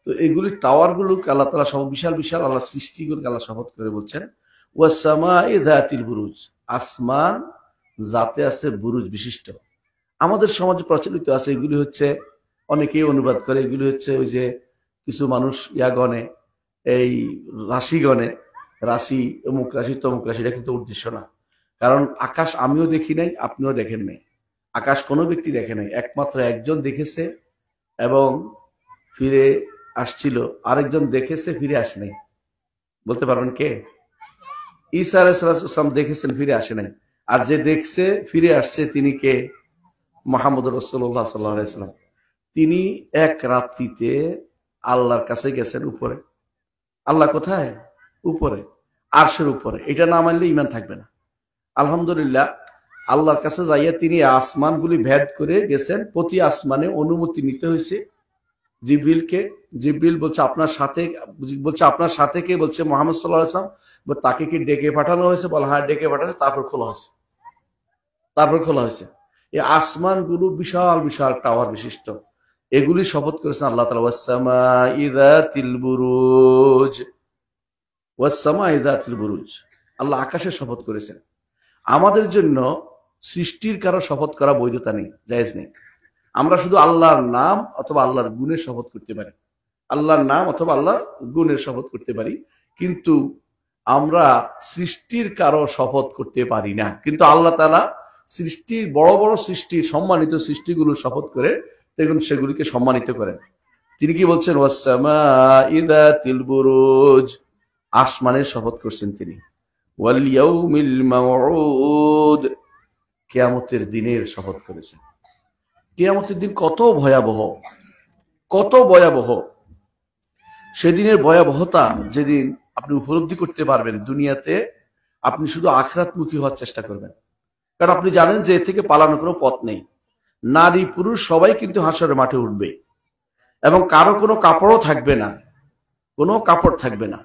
তো এগুলি টাওয়ার গুলোকে আল্লাহ তাআলা সব বিশাল বিশাল আল্লাহ সৃষ্টিগুলোকে আল্লাহ শপথ করে বলছেন ওয়াসসামাই যাতিল বুরুজ, আসমান যাতে আছে বুরুজ বিশিষ্ট। আমাদের সমাজে প্রচলিত আছে এগুলি হচ্ছে, অনেকেই অনুবাদ করে এগুলি হচ্ছে ওই যে কিছু মানুষ গণে, এই রাশি গণে, রাশি অমুক রাশি তমুক রাশি, এটা কিন্তু উদ্দেশ্য না। কারণ আকাশ আমিও দেখি নাই, আপনিও দেখেন নাই, আকাশ কোনো ব্যক্তি দেখে নাই, একমাত্র একজন দেখেছে এবং ফিরে আসছিল, আরেকজন দেখেছে ফিরে আসে নাই। বলতে পারবেন কে? ঈসা আলাইহিস সালাম দেখেছেন, ফিরে আসে নাই। আর যে দেখছে ফিরে আসছে তিনি কে? মুহাম্মদ রাসূলুল্লাহ সাল্লাল্লাহু আলাইহি ওয়াসাল্লাম। তিনি এক রাত্রিতে আল্লাহর কাছে গেছেন উপরে। আল্লাহ কোথায়? উপরে, আরশের উপরে। এটা না মানলে ঈমান থাকবে না। আলহামদুলিল্লাহ, আল্লাহর কাছে যাইয়া তিনি আসমানগুলি ভেদ করে গেছেন। প্রতি আসমানে অনুমতি নিতে হয়েছে জিবরিলকে। জিবরিল বলছে আপনার সাথে কে? বলছে মুহাম্মদ সাল্লাল্লাহু আলাইহি ওয়াসাল্লাম। তাকে কি ডেকে পাঠানো হয়েছে? বলে হ্যাঁ ডেকে পাঠানো। তারপর খোলা হয়েছে। এই আসমানগুলো বিশাল বিশাল টাওয়ার বিশিষ্ট। এগুলি শপথ করেছেন আল্লাহ তাআলা, ওয়াসসামাই যাতিল বুরুজ, ওয়াসসামাই যাতিল বুরুজ। আল্লাহ আকাশের শপথ করেছেন। আমাদের জন্য সৃষ্টির কারো শপথ করা বৈধতা নেই, জায়েজ নেই। আমরা শুধু আল্লাহর নাম অথবা আল্লাহর গুণের শপথ করতে পারি, আল্লাহর নাম অথবা আল্লাহর গুণের শপথ করতে পারি, কিন্তু আমরা সৃষ্টির কারো শপথ করতে পারি না। কিন্তু আল্লাহ তাআলা সৃষ্টির বড় বড় সৃষ্টি, সম্মানিত সৃষ্টিগুলো শপথ করে দেখুন সেগুলিকে সম্মানিত করেন। তিনি কি বলছেন? ওয়াসসামাই যাতিল বুরুজ, আসমানের শপথ করছেন তিনি। ওয়াল ইয়াউমিল মাউউদ, কিয়ামতের দিনের শপথ করেছেন। কিয়ামতের দিন কত ভয়াবহ, কত ভয়াবহ। সেদিনের ভয়াবহতা যেদিন আপনি উপলব্ধি করতে পারবেন, দুনিয়াতে আপনি শুধু আখিরাতমুখী হওয়ার চেষ্টা করবেন। কারণ আপনি জানেন যে এর থেকে পালানোর কোনো পথ নেই। নারী পুরুষ সবাই কিন্তু হাসরের মাঠে উঠবে এবং কারো কোনো কাপড়ও থাকবে না, কোনো কাপড় থাকবে না,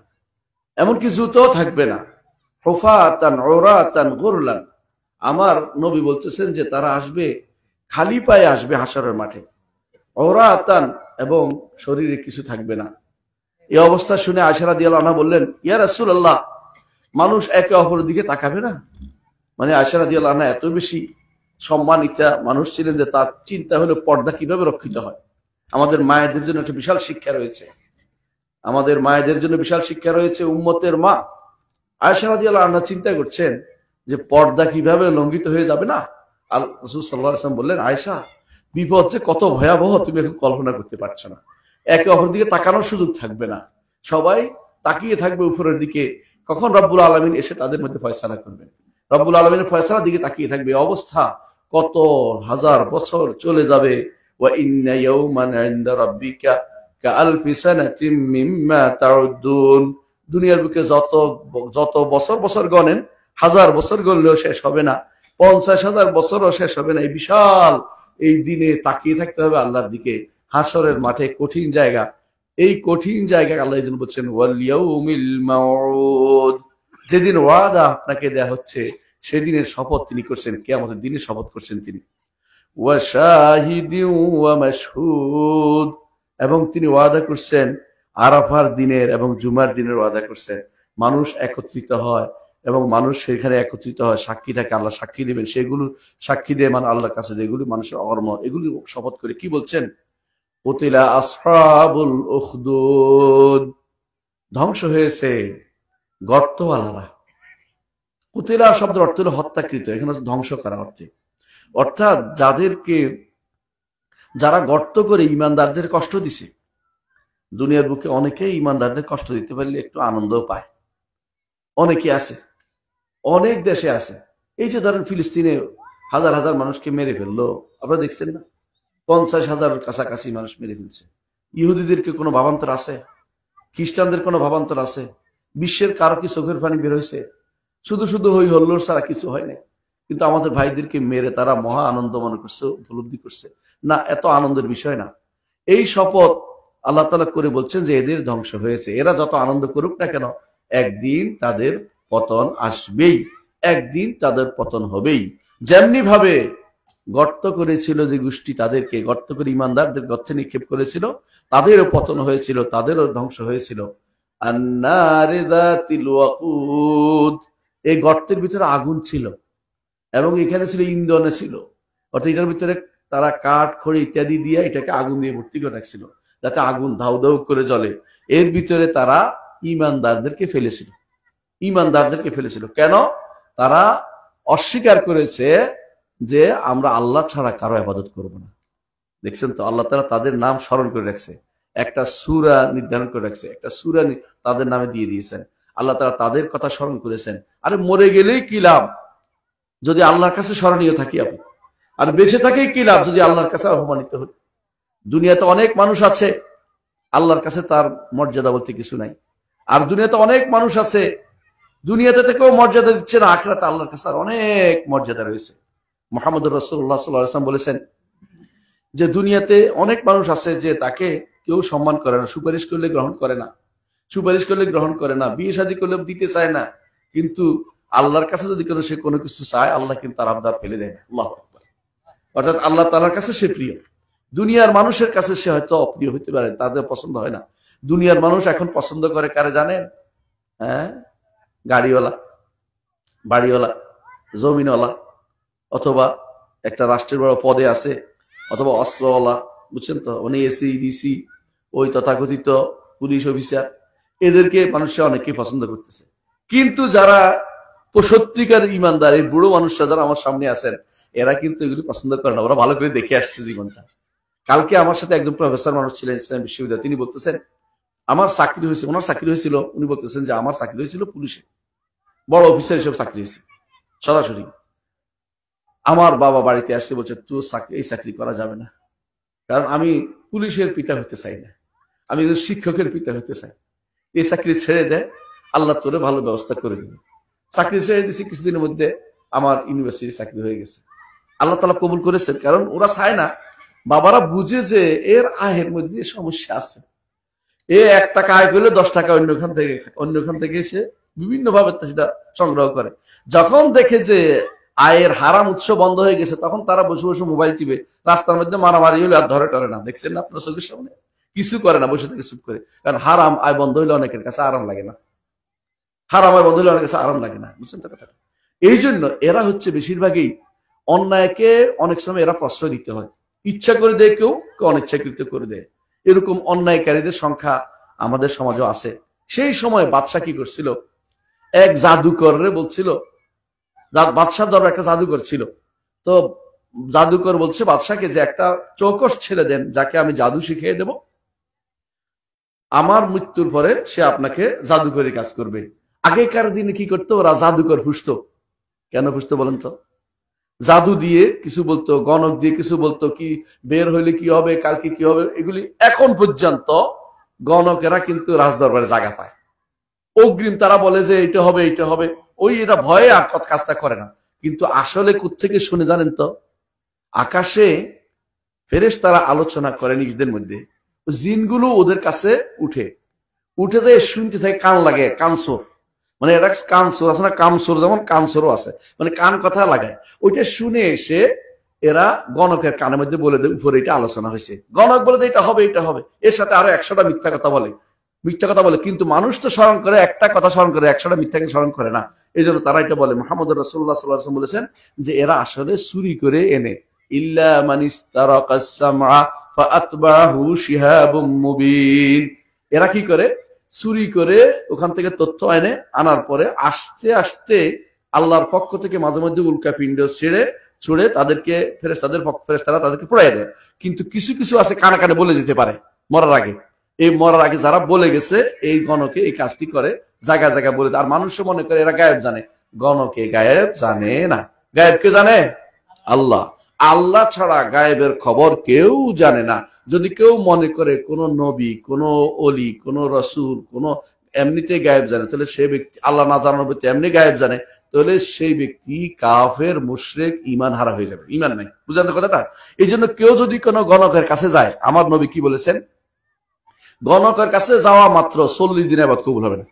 এমনকি জুতোও থাকবে না। হুফাতান উরাতান গুরলান, আমার নবী বলতেছেন যে তারা আসবে খালি পায়ে আসবে হাসরের মাঠে, উরাতান, এবং শরীরে কিছু থাকবে না। এই অবস্থা শুনে আয়েশা রাদিয়াল্লাহু আনহা বললেন, ইয়া রাসূলুল্লাহ, মানুষ একে অপরের দিকে তাকাবে না? মানে আয়েশা রাদিয়াল্লাহু আনহা এত বেশি সম্মানিতা মানুষ ছিলেন যে তার চিন্তা হলো পর্দা কিভাবে রক্ষিত হয়। আমাদের মায়েদের জন্য একটা বিশাল শিক্ষা রয়েছে, আমাদের মায়েদের জন্য বিশাল শিক্ষা রয়েছে। উম্মতের মা আয়েশা রাদিয়াল্লাহু আনহা চিন্তা করছেন যে পর্দা কিভাবে লঙ্ঘিত হয়ে যাবে না। রাসূল সাল্লাল্লাহু আলাইহি ওয়াসাল্লাম বললেন, আয়েশা, বিপদ যে কত ভয়াবহ তুমি এখন কল্পনা করতে পারছো না। একে অপরের দিকে তাকানোর সুযোগ থাকবে না, সবাই তাকিয়ে থাকবে উপরের দিকে, কখন রব্বুল আলামিন এসে তাদের মধ্যে ফয়সালা করবেন। রব্বুল আলামিনের ফয়সালার দিকে তাকিয়ে থাকবে। অবস্থা কত হাজার বছর চলে যাবে। ওয়া ইন্না ইয়াওমান ইনদা রাব্বিকা কাআলফি সানাতিম মিম্মা তাউদ্দুন, দুনিয়ার বুকে যত বছর বছর গণেন, হাজার বছর গণলেও শেষ হবে না, 50,000 বছরও শেষ হবে না। এই বিশাল এই দিনে তাকিয়ে থাকতে হবে আল্লাহর দিকে। হাসরের মাঠে কঠিন জায়গা, এই কঠিন জায়গা আল্লাহ বলছেন ওয়াল ইয়াউমিল মাউউদ, যেদিন ওয়াদা আপনাকে দেয়া হচ্ছে সেদিনের শপথ তিনি করছেন, কিয়ামতের দিনের শপথ করছেন তিনি। ওয়া শাহিদিন ওয়া মাশহুদ, এবং তিনি ওয়াদা করছেন আরাফার দিনের এবং জুমার দিনের ওয়াদা করছেন। মানুষ একত্রিত হয় এবং মানুষ সেখানে একত্রিত হয়, সাক্ষী থাকে, আল্লাহ সাক্ষী দেবেন, সেগুলো সাক্ষী দেয় মানে আল্লাহর কাছে যেগুলি মানুষের অকর্ম, এগুলি শপথ করে কি বলছেন? কুতিলা আসহাবুল উখদুদ, ধ্বংস হয়েছে গর্তওয়ালারা। কুতিলা শব্দের অর্থ হলো হত্যাকৃত, এখানে ধ্বংস করা অর্থে, অর্থাৎ যারা গর্ত করে ইমানদারদের কষ্ট দিছে। দুনিয়ার বুকে অনেকে ইমানদারদের কষ্ট দিতে পারলে একটু আনন্দ পায়, অনেকে আছে, অনেক দেশে আছে। এই যে ধরেন ফিলিস্তিনে হাজার হাজার মানুষকে মেরে ফেললো, আপনারা দেখছেন না? 50,000 কাছাকাছি মানুষ মেরে ফেলছে। ইহুদিদেরকে কোনো ভাবান্তর আছে? খ্রিস্টানদের কোনো ভাবান্তর আছে? বিশ্বের কারো কি চোখের পানি বের হয়েছে? শুধু শুধু হই হল্লোর ছাড়া কিছু হয় না। কিন্তু আমাদের ভাইদেরকে মেরে তারা মহা আনন্দ মনে করছে, উপলব্ধি করছে। না, এত আনন্দের বিষয় না। এই শপথ আল্লাহ তাআলা করে বলছেন যে এদের ধ্বংস হয়েছে। এরা যত আনন্দ করুক না কেন, একদিন তাদের পতন আসবেই, একদিন তাদের পতন হবেই। যেমনি ভাবে গর্ত করেছিল যে গোষ্ঠী, তাদেরকে গর্ত করে ইমানদারদের গর্তে নিক্ষেপ করেছিল, তাদেরও পতন হয়েছিল, তাদেরও ধ্বংস হয়েছিল। আন্নারে যাতিল ওয়াকুদ, এই গর্তের ভিতরে আগুন ছিল এবং এখানে ছিল ইন্ধনে ছিল, অর্থাৎ এটার ভিতরে তারা কাঠ খড়ি ইত্যাদি দিয়ে এটাকে আগুন দিয়ে ভর্তি করে রাখছিল যাতে আগুন ধাউ ধাউ করে জ্বলে। এর ভিতরে তারা ইমানদারদেরকে ফেলেছিল। কেন? তারা অস্বীকার করেছে যে আমরা আল্লাহ ছাড়া কারো ইবাদত করব না। দেখছেন তো, আল্লাহ তাআলা তাদের নাম স্মরণ করে রাখছে, একটা সূরা নির্ধারণ করে রাখছে, একটা সূরা তাদের নামে দিয়ে দিয়েছেন। আল্লাহ তাআলা তাদের কথা স্মরণ করেছেন। আরে মরে গেলেই কি লাভ যদি আল্লাহর কাছে স্মরণীয় থাকি আপনি, আর বেঁচে থাকেই কি লাভ যদি আল্লাহর কাছে অপমানিত হই। দুনিয়াতে অনেক মানুষ আছে আল্লাহর কাছে তার মর্যাদা বলতে কিছু নাই, আর দুনিয়াতে অনেক মানুষ আছে দুনিয়াতে থেকেও মর্যাদা দিচ্ছে না, আখিরাতে আল্লাহর কাছে আর অনেক মর্যাদা রয়েছে। মুহাম্মদুর রাসূলুল্লাহ সাল্লাল্লাহু আলাইহি ওয়াসাল্লাম বলেছেন যে দুনিয়াতে অনেক মানুষ আছে যে তাকে কেউ সম্মান করে না, সুপারিশ করলে গ্রহণ করে না, বিয়ে শাদী করলে দিতে চায় না, কিন্তু আল্লাহর কাছে যদি সে কোনো কিছু চায় আল্লাহ কিন্তু তার আবদার ফেলে দেয় না। আল্লাহু আকবার। অর্থাৎ আল্লাহ তাআলার কাছে সে প্রিয়, দুনিয়ার মানুষের কাছে সে হয়তো অপ্রিয় হতে পারে, তাদের পছন্দ হয় না। দুনিয়ার মানুষ এখন পছন্দ করে কারে জানেন? হ্যাঁ, গাড়িওয়ালা, বাড়িওয়ালা, জমিনওয়ালা, অথবা একটা রাষ্ট্রের বড় পদে আছে, অথবা অস্ত্রওয়ালা, বুঝছেন তো, মানে এসি ডিসি, ওই তথাকথিত পুলিশ অফিসার, এদেরকে মানুষরা অনেকেই পছন্দ করতেছে। কিন্তু যারা সত্যিকার ইমানদার, এই বুড়ো মানুষরা যারা আমার সামনে আছেন, এরা কিন্তু এগুলি পছন্দ করে না, ওরা ভালো করে দেখে আসছে জীবনটা। কালকে আমার সাথে একজন প্রফেসর মানুষ ছিলেন ইসলাম বিশ্ববিদ্যালয়, তিনি বলতেছেন আমার চাকরি হয়েছে, ওনার চাকরি হয়েছিল, উনি বলতেছেন যে আমার চাকরি হয়েছিল পুলিশে, বড় অফিসার হিসেবে চাকরি হয়েছে সরাসরি। আমার বাবা বাড়িতে আসছে, বলছে তুই এই চাকরি করা যাবে না, কারণ আমি পুলিশের পিতা হতে চাই না, আমি একজন শিক্ষকের পিতা হতে চাই, এই চাকরি ছেড়ে দেয়, আল্লাহ তোরে ভালো ব্যবস্থা করে দেবে। চাকরি ছেড়ে দিয়েছি, কিছুদিনের মধ্যে আমার ইউনিভার্সিটি চাকরি হয়ে গেছে। আল্লাহ তাআলা কবুল করেছেন, কারণ ওরা চায় না, বাবারা বুঝে যে এর আয়ের মধ্যে সমস্যা আছে, এ 1 টাকা আয় করলে 10 টাকা অন্যখান থেকে সে বিভিন্ন ভাবে সেটা সংগ্রহ করে। যখন দেখে যে আয়ের হারাম উৎস বন্ধ হয়ে গেছে, তখন তারা বসে বসে মোবাইল টিপে, রাস্তার মধ্যে মারামারি হলে আর ধরে টরে না, দেখছেন না আপনার চোখের সামনে, কিছু করে না, বসে থেকে চুপ করে। কারণ হারাম আয় বন্ধ হইলে অনেকের কাছে আরাম লাগে না, বুঝছেন তো কথাটা। এই জন্য এরা হচ্ছে বেশিরভাগই অন্যায়কে অনেক সময় এরা প্রশ্রয় দিতে হয়, ইচ্ছা করে দেয়, কেউ অনিচ্ছাকৃত করে দেয়। এরকম অন্যায়কারীদের সংখ্যা আমাদের সমাজে আছে। সেই সময় বাদশাহ কি করছিল, এক জাদুকররে বলছিল, বাদশার দরবারে একটা জাদুকর ছিল, তো জাদুকর বলছে বাদশাকে যে একটা চৌকস ছেড়ে দেন, যাকে আমি জাদু শিখিয়ে দেব, আমার মৃত্যুর পরে সে আপনাকে জাদুকরি কাজ করবে। আগেকার দিনে কি করতো, ওরা জাদুকর পুষতো। কেন পুষতো বলেন তো? জাদু দিয়ে কিছু বলতো, গণক দিয়ে কিছু বলতো, কি বের হইলে কি হবে, কালকে কি হবে, এগুলি এখন পর্যন্ত গণকেরা কিন্তু রাজদরবারে জায়গা পায়, অগ্রিম তারা বলে যে এটা হবে, ওই এটা ভয়ে আর কাজটা করে না। কিন্তু আসলে কোত্থেকে শুনে জানেন তো? আকাশে ফেরেশতারা আলোচনা করে নিজেদের মধ্যে, জিনগুলো ওদের কাছে উঠে যায়, শুনতে থাকে, কান লাগে, কানসোর, মানে এটা কানসোর আছে না, কামসোর, যেমন কানসোরও আছে, মানে কান কথা লাগায়, ওইটা শুনে এসে এরা গণকের কানের মধ্যে বলে দেয় উপরে এটা আলোচনা হয়েছে, গণক বলে দেয় এটা হবে, এর সাথে আরো 100টা মিথ্যা কথা বলে, কিন্তু মানুষ তো স্মরণ করে, একটা কথা স্মরণ করে, 100টা মিথ্যাকে স্মরণ করে না। এই জন্য তারা এটা বলে। মুহাম্মদুর রাসূলুল্লাহ সাল্লাল্লাহু আলাইহি ওয়াসাল্লাম বলেছেন যে এরা আসলে চুরি করে এনে, ইল্লা মানিস্তারাকাস সামআ ফাআতবাহু শিহাবুম মুবিন, এরা কি করে, চুরি করে ওখান থেকে তথ্য আনার পরে আস্তে আস্তে আল্লাহর পক্ষ থেকে মাঝে মধ্যে উল্কা পিণ্ড ছুড়ে তাদেরকে ফেরেশতারা তাদেরকে পড়ায় দেয়। কিন্তু কিছু কিছু আছে কানে কানে বলে যেতে পারে মরার আগে, এই মরার আগে যারা বলে গেছে, এই গণকে এই কাজটি করে, জায়গায় জায়গায় বলে দেয়। আর মানুষ মনে করে এরা গায়েব জানে, গণকে গায়েব জানে না। গায়েব কে জানে? আল্লাহ। আল্লাহ ছাড়া গায়েবের খবর কেউ জানে না। যদি কেউ মনে করে কোন নবী, কোন অলি, কোন রসুল, কোন এমনিতে গায়েব জানে, তাহলে সেই ব্যক্তি, আল্লাহ না জানার ব্যক্তি এমনি গায়েব জানে, তাহলে সেই ব্যক্তি কাফের, মুশরিক, ঈমান হারা হয়ে যাবে, ঈমান নাই। বুঝলেন তো কথাটা? এই জন্য কেউ যদি কোনো গণকের কাছে যায়, আমার নবী কি বলেছেন, গণকের কাছে যাওয়া মাত্র 40 দিন ইবাদত কবুল হবে না,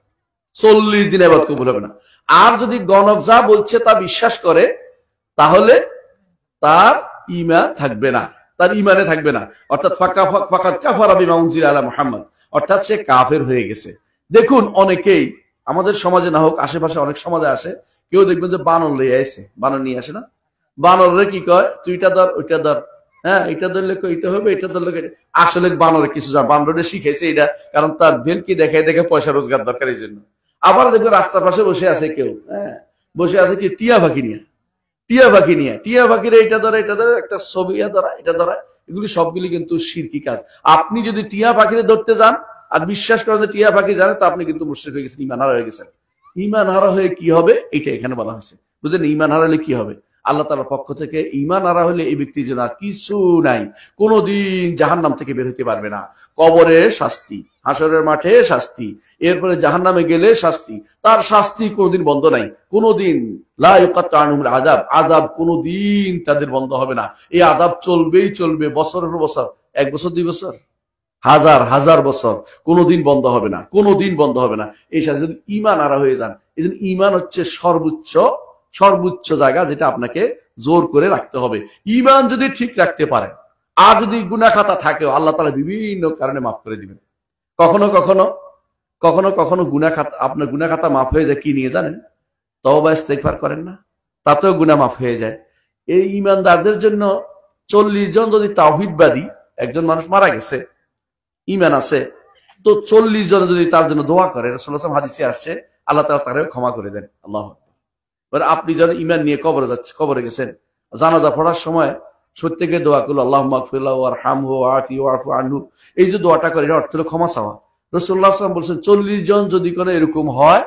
40 দিন ইবাদত কবুল হবে না। আর যদি গণক যা বলছে তা বিশ্বাস করে, তাহলে তার ঈমান থাকবে না, তার ঈমানে থাকবে না, অর্থাৎ ফাকাদ কাফারা বিমা উনজিলা আলা মুহাম্মদ, অর্থাৎ সে কাফের হয়ে গেছে। দেখুন অনেকেই আমাদের সমাজে না হোক, আশেপাশে অনেক সমাজে আসে, কেউ দেখবেন যে বানর লইয়া আসে, বানর নিয়ে আসে না, বানরে কি কয় তুই এটা ধর ওইটা ধর, হ্যাঁ এটা ধরলে এটা হবে, এটা ধরলে আসলে বানরে কিছু বানরে শিখেছে এটা, কারণ তার ভেলকি দেখে দেখে পয়সা রোজগার দরকার এই জন্য। আবার দেখবে রাস্তার পাশে বসে আছে কেউ, হ্যাঁ বসে আছে কি টিয়া পাখি নিয়ে, টিয়া পাখির এটা ধরা একটা ছবি ধরা, এটা ধরা, এগুলি সবগুলি কিন্তু শিরকি কাজ। আপনি যদি টিয়া পাখিরে ধরতে যান আর বিশ্বাস করেন যে টিয়া পাখি জানে, তো আপনি কিন্তু মুশরিক হয়ে গেছেন, ঈমান হারা হয়ে গেছেন। ঈমান হারা হয়ে কি হবে এটা এখানে বলা হয়েছে, বুঝলেন? ঈমান হারা হলে কি হবে? আল্লাহ তাআলার পক্ষ থেকে ঈমান হারা হলে এই ব্যক্তির জন্য আর কিছু নাই, কোনদিন জাহান্নাম থেকে বের হতে পারবে না। কবরে শাস্তি, হাসরের মাঠে শাস্তি, এরপরে জাহান্নামে গেলে শাস্তি, তার শাস্তি কোনোদিন বন্ধ নাই, কোনোদিন লা ইউকাত্তু আনহুমুল আযাব, আযাব কোনোদিন তাদের বন্ধ হবে না। এই আযাব চলবেই চলবে, বছরের পর বছর, 1 বছর 2 বছর, হাজার হাজার বছর, কোনোদিন বন্ধ হবে না, কোনোদিন বন্ধ হবে না। এই সাথে যদি ঈমান হারা হয়ে যান, এই জন্য ঈমান হচ্ছে সর্বোচ্চ জায়গা, যেটা আপনাকে জোর করে রাখতে হবে। ঈমান যদি ঠিক রাখতে পারেন, আর যদি গুনাহ খাতা থাকে, আল্লাহ তাআলা বিভিন্ন কারণে মাফ করে দিবেন। কখনো গুনাহ খাতা, আপনার গুনাহ খাতা মাফ হয়ে যায় কি নিয়ে জানেন? তওবা ইস্তেগফার করেন না, তাতেও গুনাহ মাফ হয়ে যায়। এই ঈমানদারদের জন্য 40 জন যদি তাওহীদবাদী, একজন মানুষ মারা গেছে, ঈমান আছে, তো 40 জন যদি তার জন্য দোয়া করে, রাসূলুল্লাহ সাল্লাল্লাহু আলাইহি ওয়াসাল্লাম হাদিসে আসছে আল্লাহ তাআলা তারে ক্ষমা করে দেন। আল্লাহু আকবার। আপনি যখন ঈমান নিয়ে কবরে গেছেন, জানাজা পড়ার সময় প্রত্যেকে দোয়া করলো আল্লাহুম্মা গফির লাহু ওয়ারহামহু ওয়াআফিহি ওয়া'ফু আনহু, এই যে দোয়াটা করে, এর অর্থ হলো ক্ষমা চাওয়া। রাসূলুল্লাহ সাল্লাল্লাহু আলাইহি ওয়াসাল্লাম বলেছেন 40 জন যদি কোনো এরকম হয়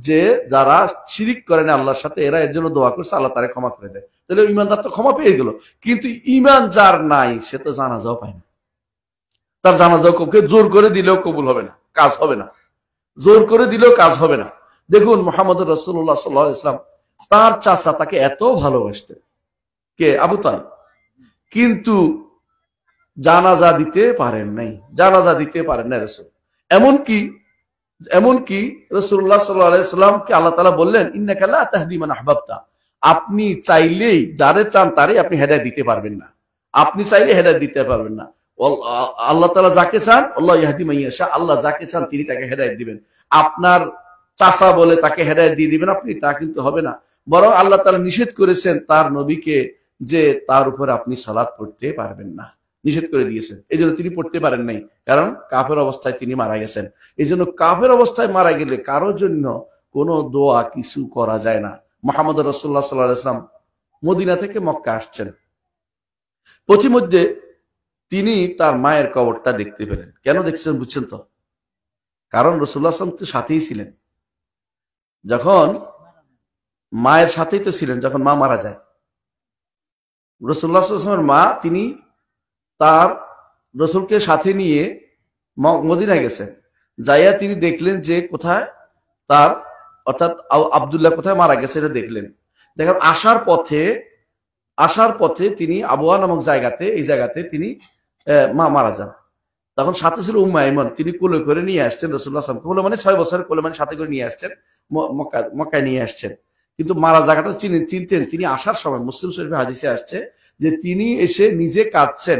যে যারা শিরিক করে না আল্লাহর সাথে, এরা এর জন্য দোয়া করছে, আল্লাহ তারে ক্ষমা করে দেয়, তাহলে ঈমানদার তো ক্ষমা পেয়ে গেল। কিন্তু ঈমান যার নাই, সে তো জানাজাও পায় না, তার জানাজাও জোর করে দিলেও কবুল হবে না, কাজ হবে না, জোর করে দিলেও কাজ হবে না। দেখুন মুহাম্মদ রাসূলুল্লাহ সাল্লাল্লাহু আলাইহি ওয়াসাল্লাম, তার চাচা তাকে এত ভালোবাসতেন, কে? আবু তালিব, কিন্তু জানাজা দিতে পারেন নাই, জানাজা দিতে পারেন নাই রাসূল। এমনকি রাসূলুল্লাহ সাল্লাল্লাহু আলাইহি ওয়াসাল্লামকে আল্লাহ তাআলা বললেন ইন্নাকা লা তাহদি মান আহবাবতা, আপনি চাইলেই যারে চান তারে আপনি হেদায়েত দিতে পারবেন না, আপনি চাইলে হেদায়েত দিতে পারবেন না। আল্লাহ তাআলা যাকে চান আল্লাহ ইয়াহদি মান ইয়াশা, আল্লাহ যাকে চান তিনি তাকে হেদায়েত দিবেন। আপনার চাচা বলে তাকে হেদায়েত দিয়ে দিবেন আপনি, তা কিন্তু হবে না। বরং আল্লাহ তাআলা নিষেধ করেছেন তার নবীকে যে তার উপর আপনি সালাত পড়তে পারবেন না, নিষেধ করে দিয়েছেন। এই জন্য তিনি পড়তে পারেন নাই, কারণ কাফের অবস্থায় তিনি মারা গেছেন। এই জন্য কাফের অবস্থায় মারা গেলে কারোর জন্য কোনো দোয়া কিছু করা যায় না। মুহাম্মদ রাসূলুল্লাহ সাল্লাল্লাহু আলাইহি ওয়াসাল্লাম মদিনা থেকে মক্কা আসছেন, পথিমধ্যে তিনি তার মায়ের কবরটা দেখতে পেলেন। কেন দেখছেন বুঝছেন তো? কারণ রাসূলুল্লাহ সাল্লাল্লাহু আলাইহি ওয়াসাল্লাম তো সাথেই ছিলেন, যখন মায়ের সাথেই তো ছিলেন যখন মা মারা যায়। রাসূলুল্লাহ সাল্লাল্লাহু আলাইহি ওয়াসাল্লামের মা, তিনি তার রসুলকে সাথে নিয়ে মদিনায় গেছেন, যাইয়া তিনি দেখলেন যে কোথায় তার, অর্থাৎ আব্দুল্লাহ কোথায় মারা গেছে এটা দেখলেন। দেখেন আসার পথে তিনি আবওয়া নামক জায়গাতে, এই জায়গাতে তিনি মা মারা যান। তখন সাথে ছিল উম্মে আইমান, তিনি কোলে করে নিয়ে আসছেন রাসূলুল্লাহ সাল্লাল্লাহু আলাইহি ওয়াসাল্লাম, কোলে মানে 6 বছরের কোলে, মানে সাথে করে নিয়ে আসছেন, মক্কায় নিয়ে আসছেন। কিন্তু মারা জায়গাটা চিনতেন। তিনি আসার সময় মুসলিম শরীফে হাদিসে আসছে যে তিনি এসে নিজে কাঁদছেন,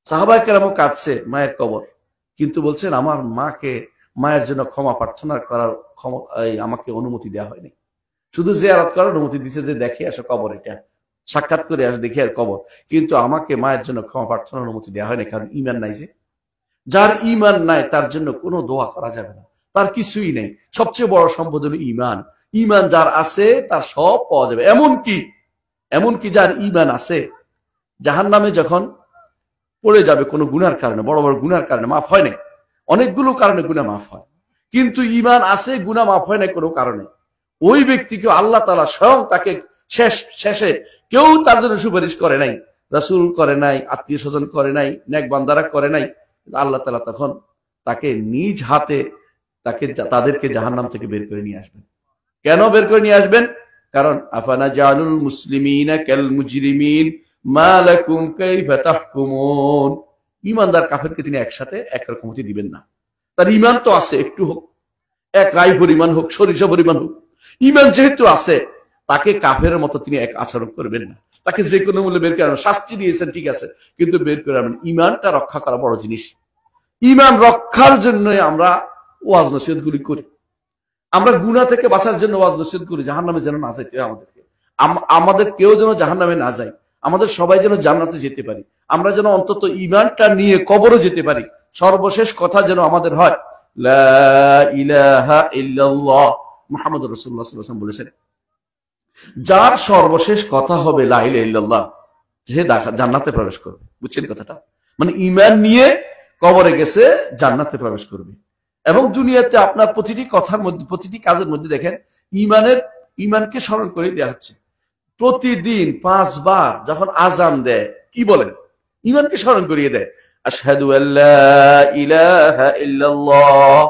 সাহাবায়ে কেরামও কাঁদছে মায়ের কবর, কিন্তু বলছেন আমার মায়ের জন্য ক্ষমা প্রার্থনা করার আমাকে অনুমতি দেওয়া হয়নি, শুধু জিয়ারত করার অনুমতি দিয়েছে যে দেখে আসো কবর, এটা সাক্ষাৎ করে আসো, দেখে আর কবর, কিন্তু আমাকে মায়ের জন্য ক্ষমা প্রার্থনার অনুমতি দেওয়া হয়নি, কারণ ঈমান নাই। যে যার ঈমান নাই তার জন্য কোনো দোয়া করা যাবে না, তার কিছুই নেই। সবচেয়ে বড় সম্পদ হলো ঈমান। ঈমান যার আছে তার সব পাওয়া যাবে। এমনকি যার ঈমান আছে, জাহান্নামে যখন পড়ে যাবে কোনো গুনার কারণে, বড় বড় গুনার কারণে, মাফ হয় না, অনেকগুলো কারণে গুনাহ মাফ হয়, কিন্তু ঈমান আছে, গুনাহ মাফ হয় না কোনো কারণে, ওই ব্যক্তিকে আল্লাহ তাআলা স্বয়ং তাকে শেষে কেউ তার জন্য সুপারিশ করে নাই, রাসূল করে নাই, আত্মীয় স্বজন করে নাই, নেক বান্দারা করে নাই, আল্লাহ তাআলা তখন তাকে নিজ হাতে তাদেরকে জাহান্নাম থেকে বের করে নিয়ে আসবেন। কেন বের করে নিয়ে আসবেন? কারণ আফানা জালুল মুসলিমিনা কাল মুজরিমিন মা লাকুম কাইফা তাহকুমুন, ঈমানদার কাফেরকে তিনি একসাথে একরকম হতে দিবেন না। তার ঈমান তো আছে, একটু হোক, এক রাই পরিমাণ হোক, সরিষা পরিমাণ হোক, ঈমান যেহেতু আছে, তাকে কাফেরের মতো তিনি এক আচরণ করবেন না, তাকে যে কোনো মূল্যে বের করে আনবেন। শাস্তি দিয়েছেন ঠিক আছে, কিন্তু বের করে আনবেন। ইমানটা রক্ষা করা বড় জিনিস। ইমান রক্ষার জন্য আমরা ওয়াজ নসিহত গুলি করি, আমরা গুনাহ থেকে বাঁচার জন্য ওয়াজ নসিহত করি, জাহান্নামে যেন না যাইতে হয় আমাদেরকে, আমাদের কেউ যেন জাহান্নামে না যায়, আমাদের সবাই যেন জান্নাতে যেতে পারি, আমরা যেন অন্তত ইমানটা নিয়ে কবরও যেতে পারি। সর্বশেষ কথা যেন আমাদের হয় লা ইলাহা ইল্লাল্লাহ মুহাম্মদুর রাসূলুল্লাহ সাল্লাল্লাহু আলাইহি ওয়াসাল্লাম বলেছেন, যার সর্বশেষ কথা হবে লা ইলাহা ইল্লাল্লাহ, সে জান্নাতে প্রবেশ করবে। বুঝছেন কথাটা? মানে ইমান নিয়ে কবরে গেছে, জান্নাতে প্রবেশ করবে। এবং দুনিয়াতে আপনার প্রতিটি কথার মধ্যে, প্রতিটি কাজের মধ্যে দেখেন ইমানকে স্মরণ করে দেওয়া হচ্ছে। প্রতিদিন 5 বার যখন আজান দেয় কি বলেন? ইমানকে স্মরণ করিয়ে দেয়। আশহাদু আল্লা ইলাহা ইল্লাল্লাহ,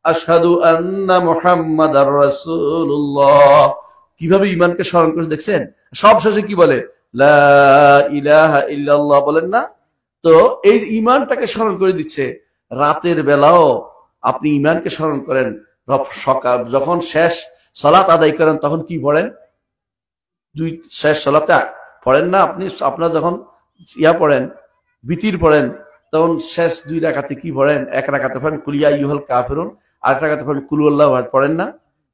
আশহাদু আন্না মুহাম্মাদার রাসূলুল্লাহ। কিভাবে ইমানকে স্মরণ করে দেখছেন? সব শেষে কি বলে? লা ইলাহা ইল্লাল্লাহ বলেন না? তো এই ইমানটাকে স্মরণ করে দিচ্ছে। রাতের বেলাও আপনি ইমানকে স্মরণ করেন। সকাল যখন শেষ সালাত আদায় করেন তখন কি পড়েন? শেষ সালাতে পড়েন না আপনি? আপনার যখন পড়েন, বিতির পড়েন, তখন শেষ 2 রাকাতে কি পড়েন? 1 রাকাতে পড়েন কুল ইয়া আইয়ুহাল কাফিরুন, আর 1 রাকাতে পড়েন কুল হুয়াল্লাহু আহাদ, পড়েন না?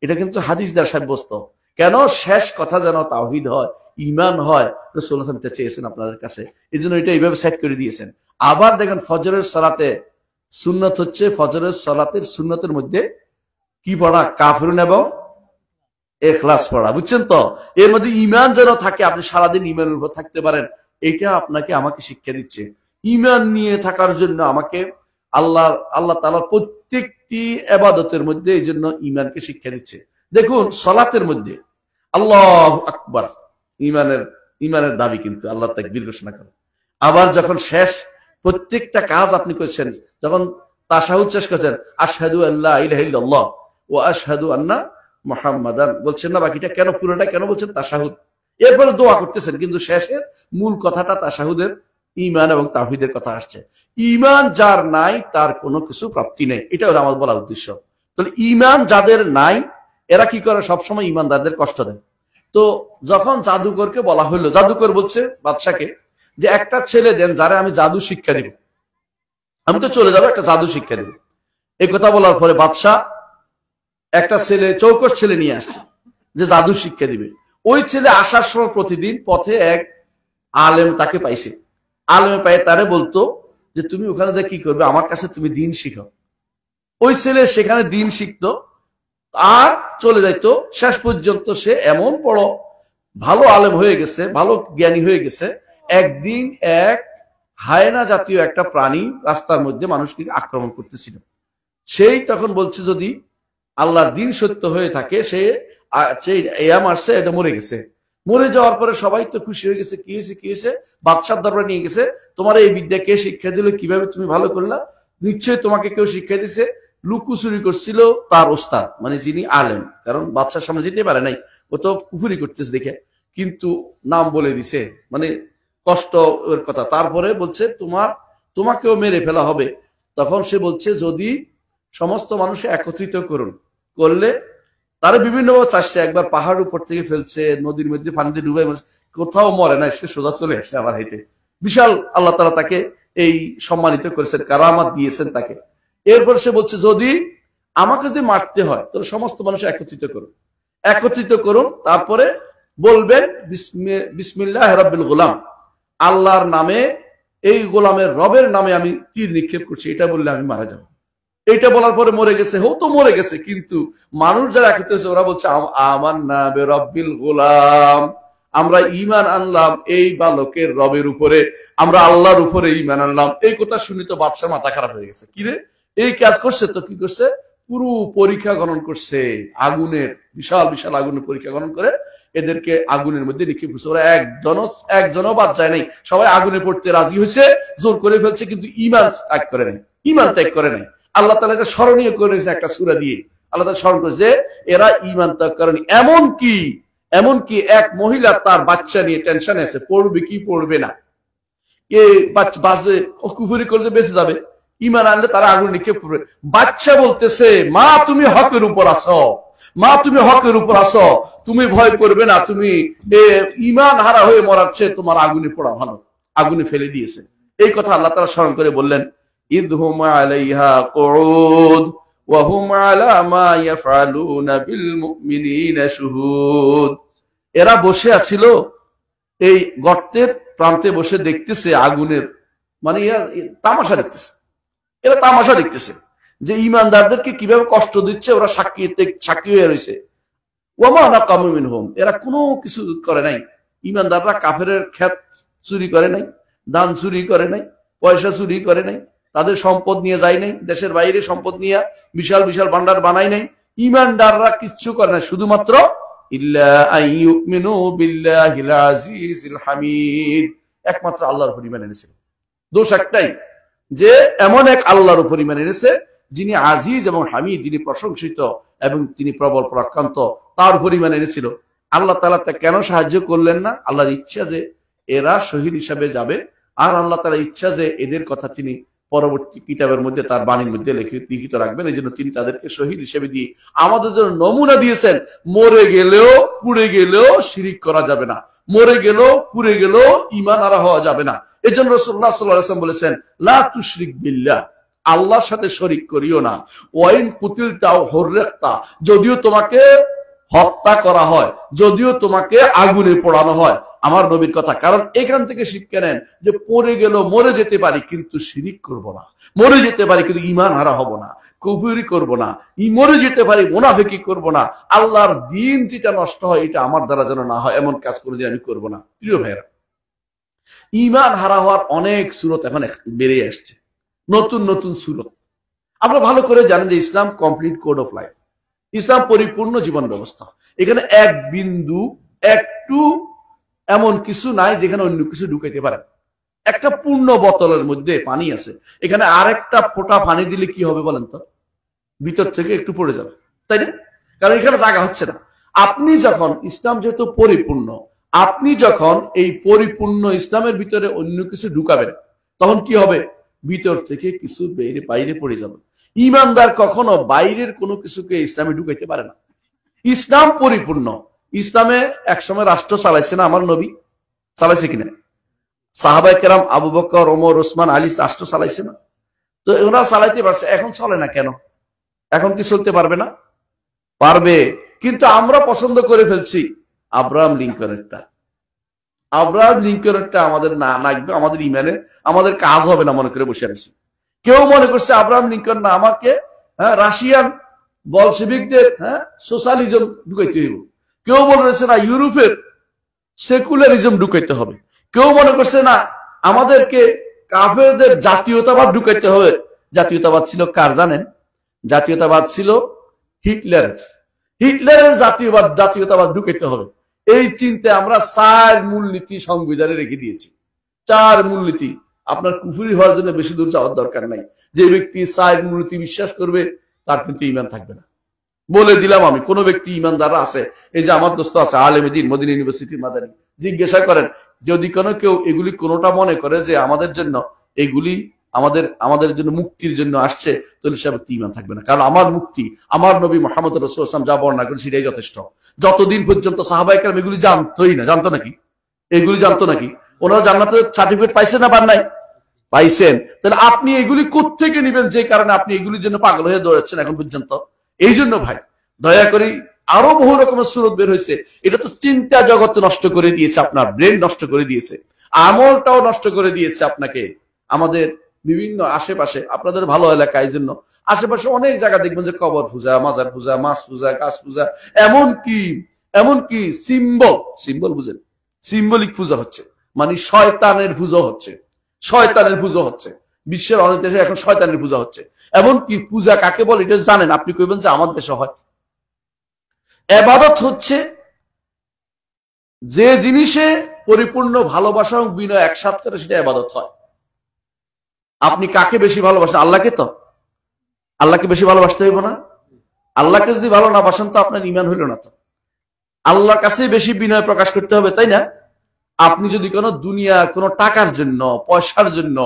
এটা কিন্তু হাদিস দ্বারা সাব্যস্ত। কেন? শেষ কথা যেন তাওহীদ হয়, ঈমান হয়। রাসূলুল্লাহ সাল্লাল্লাহু আলাইহি ওয়াসাল্লাম এটা চেয়েছেন আপনাদের কাছে, এজন্য এটা এইভাবে সেট করে দিয়েছেন। আবার দেখেন ফজরের সালাতে সুন্নাত হচ্ছে, ফজরের সালাতের সুন্নতের মধ্যে কি পড়া? কাফিরুন এবং ইখলাস পড়া। বুঝছেন তো? এর মধ্যে ঈমান যেন থাকে, আপনি সারাদিন ঈমানের উপর থাকতে পারেন। এটা আপনাকে আমাকে শিক্ষা দিচ্ছে। ঈমান নিয়ে থাকার জন্য আমাকে আল্লাহ তাআলার প্রত্যেকটি ইবাদতের মধ্যে এই জন্য ঈমানকে শিক্ষা দিচ্ছে। দেখুন সালাতের মধ্যে আল্লাহু আকবার, ঈমানের দাবি কিন্তু আল্লাহ তাকবীর ঘোষণা করেন। আবার যখন শেষ প্রত্যেকটা কাজ আপনি করছেন, যখন তাশাহুদ শেষ করছেন, আশহাদু আল্লা ইলাহা ইল্লাল্লাহ ওয়া আশহাদু আন্না মুহাম্মাদান বলছেন না? বাকিটা কেন, পুরোটা কেন বলছেন? তাশাহুদ। এরপরে দোয়া করতেছেন, কিন্তু শেষের মূল কথাটা তাশাহুদের, ঈমান এবং তাওহীদের কথা আসছে। ঈমান যার নাই তার কোনো কিছু প্রাপ্তি নেই, এটা হলো আমার বলার উদ্দেশ্য। তাহলে ঈমান যাদের নাই এরা কি করে? সবসময় ঈমানদারদের কষ্ট দেয়। তো যখন জাদুকরকে বলা হলো, জাদুকর বলছে বাদশাকে যে একটা ছেলে দেন যারা আমি জাদু শিক্ষা দিব, আমি তো চলে যাবো, একটা জাদু শিক্ষা দিব। এই কথা বলার পরে বাদশা একটা ছেলে, চৌকস ছেলে নিয়ে আসছে যে জাদু শিক্ষা দিবে। ওই ছেলে আসার সময় প্রতিদিন পথে এক আলেম তাকে পাইছে, আলেমে পাই তারে বলতো যে তুমি ওখানে যে কি করবে, আমার কাছে তুমি দিন শিখাও। ওই ছেলে সেখানে দিন শিখতো আর চলে যাইতো। শেষ পর্যন্ত সে এমন বড় ভালো আলেম হয়ে গেছে, ভালো জ্ঞানী হয়ে গেছে। একদিন এক হায়না জাতীয় একটা প্রাণী রাস্তার মধ্যে মানুষকে আক্রমণ করতেছিল। সেই তখন বলছে যদি আল্লাহর দিন সত্য হয়ে থাকে, সে মারছে, এটা মরে গেছে। মরে যাওয়ার পরে সবাই তো খুশি হয়ে গেছে। কি হয়েছে? কি হয়েছে? বাদশার দরবারে নিয়ে গেছে। তোমার এই বিদ্যা কে শিক্ষা দিল? কিভাবে তুমি ভালো করলা? নিশ্চয়ই তোমাকে কেউ শিক্ষা দিছে। লুকোচুরি করছিল তার ওস্তাদ, মানে যিনি আলেম, কারণ বাদশার সামনে যেতে পারে নাই, ও তো কুফুরি করতেছে দেখে, কিন্তু নাম বলে দিছে, মানে কষ্ট এর কথা। তারপরে বলছে তোমাকেও মেরে ফেলা হবে। তখন সে বলছে যদি সমস্ত মানুষকে একত্রিত করলে, তারা বিভিন্নভাবে চাষছে। একবার পাহাড় উপর থেকে ফেলছে, নদীর মধ্যে পানিতে ডুবে, কোথাও মরে না, সে সোজা চলে আসছে আবার হেঁটে। বিশাল আল্লাহ তাআলা তাকে এই সম্মানিত করেছেন, কারামাত দিয়েছেন তাকে। এরপর সে বলছে যদি আমাকে যদি মারতে হয় তাহলে সমস্ত মানুষ একত্রিত করুন, তারপরে বলবেন বিসমিল্লাহির রাব্বিল গোলাম, আল্লাহর নামে, এই গোলামের রবের নামে আমি তীর নিক্ষেপ করছি, এটা বললে আমি মারা যাব। এটা বলার পরে মরে গেছে। তো মরে গেছে, কিন্তু মানুষ যারা একত্রিত হয়েছে ওরা বলছে আমান্না বিরাব্বিল গোলাম, আমরা ঈমান আনলাম এই বালকের রবের উপরে, আমরা আল্লাহর উপরে ঈমান আনলাম। এই কথা শুনি তো বাদশা মাথা খারাপ হয়ে গেছে। কিরে এই কাজ করছে? তো কি করছে? পুরো পরীক্ষা গণন করছে, আগুনের বিশাল বিশাল আগুনের পরীক্ষা গণন করে এদেরকে আগুনের মধ্যে নিক্ষেপ করছে। ওরা একজনও বাদ যায় নাই, সবাই আগুনে পড়তে রাজি হয়েছে, জোর করে ফেলছে, কিন্তু ঈমান ত্যাগ করে নাই। আল্লাহ তাআলা এটা স্মরণীয় করেছে একটা সূরা দিয়ে। আল্লাহ তাআলা স্মরণ করেছে যে এরা ঈমান ত্যাগ করেনি। এমনকি এক মহিলা তার বাচ্চা নিয়ে টেনশনে আছে, পড়বে কি পড়বে না, কে বাঁচে, কুফরি করলে বেঁচে যাবে, ঈমান আনলে তারা আগুন নিক্ষেপ করবে। বাচ্চা বলতেছে মা তুমি হকের উপর আছো, মা তুমি হকের উপর আসো, তুমি ভয় করবে না, তুমি ঈমান হারা হয়ে মরার চেয়ে তোমার আগুনে পড়া ভালো, আগুনে ফেলে দিয়েছে। এই কথা আল্লাহ তাআলা স্মরণ করে বললেন, ইদহুম আলাইহা কুউদ ওয়া হুম আলা মা ইয়াফআলুনা বিল মুমিনিনা শুহুদ। এরা বসে আছিল এই গর্তের প্রান্তে বসে দেখতেছে আগুনের, মানে তামাশা দেখতেছে, এরা তামাশা দেখতেছে যে ইমানদারদেরকে কিভাবে কষ্ট দিচ্ছে, ওরা সাক্ষী হয়ে রয়েছে। ওয়ামা নাকামু মিনহুম, এরা কোনো কিছু করে নাই। ইমানদাররা কাফেরের ক্ষেত চুরি করে নাই, দান চুরি করে নাই, পয়সা চুরি করে নাই, তাদের সম্পদ নিয়ে যায় নাই, দেশের বাইরে সম্পদ নিয়ে বিশাল বিশাল ভান্ডার বানায় নাই। ইমানদাররা কিচ্ছু করে না, শুধুমাত্র ইল্লা আইয়ুমিনু বিল্লাহিল আজিজিল হামিদ, একমাত্র আল্লাহর উপর ঈমান এনেছে। দোষ একটাই, যে এমন এক আল্লাহর উপর ঈমান এনেছে যিনি আজিজ এবং হামিদ, যিনি প্রশংসিত এবং তিনি প্রবল পরাক্রান্ত, তার উপর ঈমান এনেছিল। আল্লাহ তাআলা তা কেন সাহায্য করলেন না? আল্লাহর ইচ্ছা যে এরা শহীদ হিসাবে যাবে, আর আল্লাহ তাআলার ইচ্ছা যে এদের কথা তিনি পরবর্তী কিতাবের মধ্যে, তার বাণীর মধ্যে লিখিত রাখবেন। এই জন্য তিনি তাদেরকে শহীদ হিসেবে দিয়ে আমাদের জন্য নমুনা দিয়েছেন, মরে গেলেও পুড়ে গেলেও শিরিক করা যাবে না, মরে গেলেও পুড়ে গেলেও ঈমান হারা হওয়া যাবে না। এই জন্য রাসূলুল্লাহ সাল্লাল্লাহু আলাইহি ওয়াসাল্লাম বলেছেন, লা তুশরিক বিল্লাহ, আল্লাহর সাথে শরিক করিও না। ওয়াইন কুতিলতা আও হুররিকতা, যদিও তোমাকে হত্যা করা হয়, যদিও তোমাকে আগুনে পোড়ানো হয়। আমার নবীর কথা, কারণ এখান থেকে শিক্ষা নেন যে পড়ে গেল, মরে যেতে পারি কিন্তু শিরিক করব না, মরে যেতে পারি কিন্তু ঈমান হারা হব না, কুফরি করব না, মরে যেতে পারি মুনাফিকি করব না, আল্লাহর দ্বীন যেটা নষ্ট হয় এটা আমার দ্বারা যেন না হয়, এমন কাজ কোনোদিন আমি করব না। প্রিয় ভাইরা, ঈমান হারা হওয়ার অনেক সূরত এখন বেড়ে আসছে, নতুন নতুন সূরত। আমরা ভালো করে জানেন যে ইসলাম কমপ্লিট কোড অফ লাইফ, ইসলাম পরিপূর্ণ জীবন ব্যবস্থা। এখানে এক বিন্দু একটু এমন কিছু নাই যেখানে অন্য কিছু ঢুকাইতে পারে। একটা পূর্ণ বোতলের মধ্যে পানি আছে, এখানে আরেকটা ফোঁটা পানি দিলে কি হবে বলেন তো? ভিতর থেকে একটু পড়ে যাবে, তাই না? কারণ এখানে জায়গা হচ্ছে না। আপনি যখন, ইসলাম যেহেতু পরিপূর্ণ, আপনি যখন এই পরিপূর্ণ ইসলামের ভিতরে অন্য কিছু ঢুকাবেন, তখন কি হবে? ভিতর থেকে কিছু বাইরে পড়ে যাবে। ঈমানদার কখনো বাইরের কোনো কিছুকে ইসলামে ঢুকাইতে পারে না। ইসলাম পরিপূর্ণ। ইসলামে একসময় রাষ্ট্র চালাইছে না আমার নবী? চালাইছে কিনা? সাহাবায়ে কেরাম আবু বকর, ওমর, ওসমান, আলী রাষ্ট্র চালাইছে না? তো ওরা চালাইতে পারছে, এখন চলে না কেন? এখন কি চলতে পারবে না? পারবে, কিন্তু আমরা পছন্দ করে ফেলছি আব্রাহাম লিঙ্কনেরটা। আব্রাহাম লিঙ্কনেরটা আমাদের না লাগবে, আমাদের ইমানে আমাদের কাজ হবে না মনে করে বসে আছি। কেউ মনে করছে আব্রাহাম লিঙ্কন না, আমাকে রাশিয়ান বলশেভিকদের সোশ্যালিজম ঢুকাইতে হইব। কেউ মনে করছে না ইউরোপের সেকুলারিজম ঢুকাইতে হবে। কেউ মনে করছে না আমাদেরকে কাফেরদের জাতীয়তাবাদ ঢুকাইতে হবে। জাতীয়তাবাদ ছিল কার জানেন? জাতীয়তাবাদ ছিল হিটলারের। হিটলারের জাতীয়তাবাদ ঢুকাইতে হবে। এই চিন্তায় আমরা 4 মূলনীতি সংবিধানে রেখে দিয়েছি। 4 মূলনীতি। আপনার কুফরি হওয়ার জন্য বেশি দূর যাওয়ার দরকার নাই। যে ব্যক্তি 4 মূলনীতি বিশ্বাস করবে তার কিন্তু ঈমান থাকবে না। বলে দিলাম আমি, কোন ব্যক্তি ঈমানদার আছে, এই যে আমার দোস্ত আছে আলেমে দ্বীন মদিনা ইউনিভার্সিটি মাদানী, জিজ্ঞাসা করেন যদি কেউ এগুলি কোনোটা মনে করে যে আমাদের জন্য এগুলি আমাদের জন্য মুক্তির জন্য আসছে, তাহলে সে ব্যক্তি ঈমান থাকবে না। কারণ আমার মুক্তি, আমার নবী মুহাম্মদ রাসূলুল্লাহ সাল্লাল্লাহু আলাইহি ওয়াসাল্লাম যা বর্ণনা করেন সেটাই যথেষ্ট। যতদিন পর্যন্ত সাহাবায়ে কেরাম এগুলি জানতোই না, জানতো নাকি? এগুলি জানতো নাকি? ওনারা জান্নাতের সার্টিফিকেট পাইছেন না পান নাই? পাইছেন। তাহলে আপনি এগুলি কোত্থেকে নেবেন যে কারণে আপনি এগুলির জন্য পাগল হয়ে দৌড়াচ্ছেন এখন পর্যন্ত? এই জন্য ভাই দয়া করে, আরো বহু রকমের সুরত বের হয়েছে। এটা তো চিন্তা জগৎ নষ্ট করে দিয়েছে, আপনার ব্রেন নষ্ট করে দিয়েছে, আমলটাও নষ্ট করে দিয়েছে আপনাকে। আমাদের বিভিন্ন আশেপাশে, আপনাদের ভালো এলাকা, এই জন্য আশেপাশে অনেক জায়গা দেখবেন যে কবর পূজা, মাজার পূজা, মাছ পূজা, গাছ পূজা, এমনকি সিম্বল বুঝেন, সিম্বলিক পূজা হচ্ছে, মানে শয়তানের পূজা হচ্ছে, শয়তানের পূজা হচ্ছে। বিশ্বের অনেক দেশে এখন শয়তানের পূজা হচ্ছে। এমনকি পূজা কাকে বলে এটা জানেন? আপনি কইবেন যে আমার দেশে হয়। ইবাদত হচ্ছে যে জিনিসে পরিপূর্ণ ভালোবাসা এবং বিনয় একসাথে করে, সেটা ইবাদত হয়। আপনি কাকে বেশি ভালোবাসেন? আল্লাহকে। তো আল্লাহকে বেশি ভালোবাসতে হইব না? আল্লাহকে যদি ভালো না বাসেন তো আপনার ঈমান হইল না। তো আল্লাহর কাছে বেশি বিনয় প্রকাশ করতে হবে, তাই না? আপনি যদি কোনো দুনিয়া, কোনো টাকার জন্য, পয়সার জন্য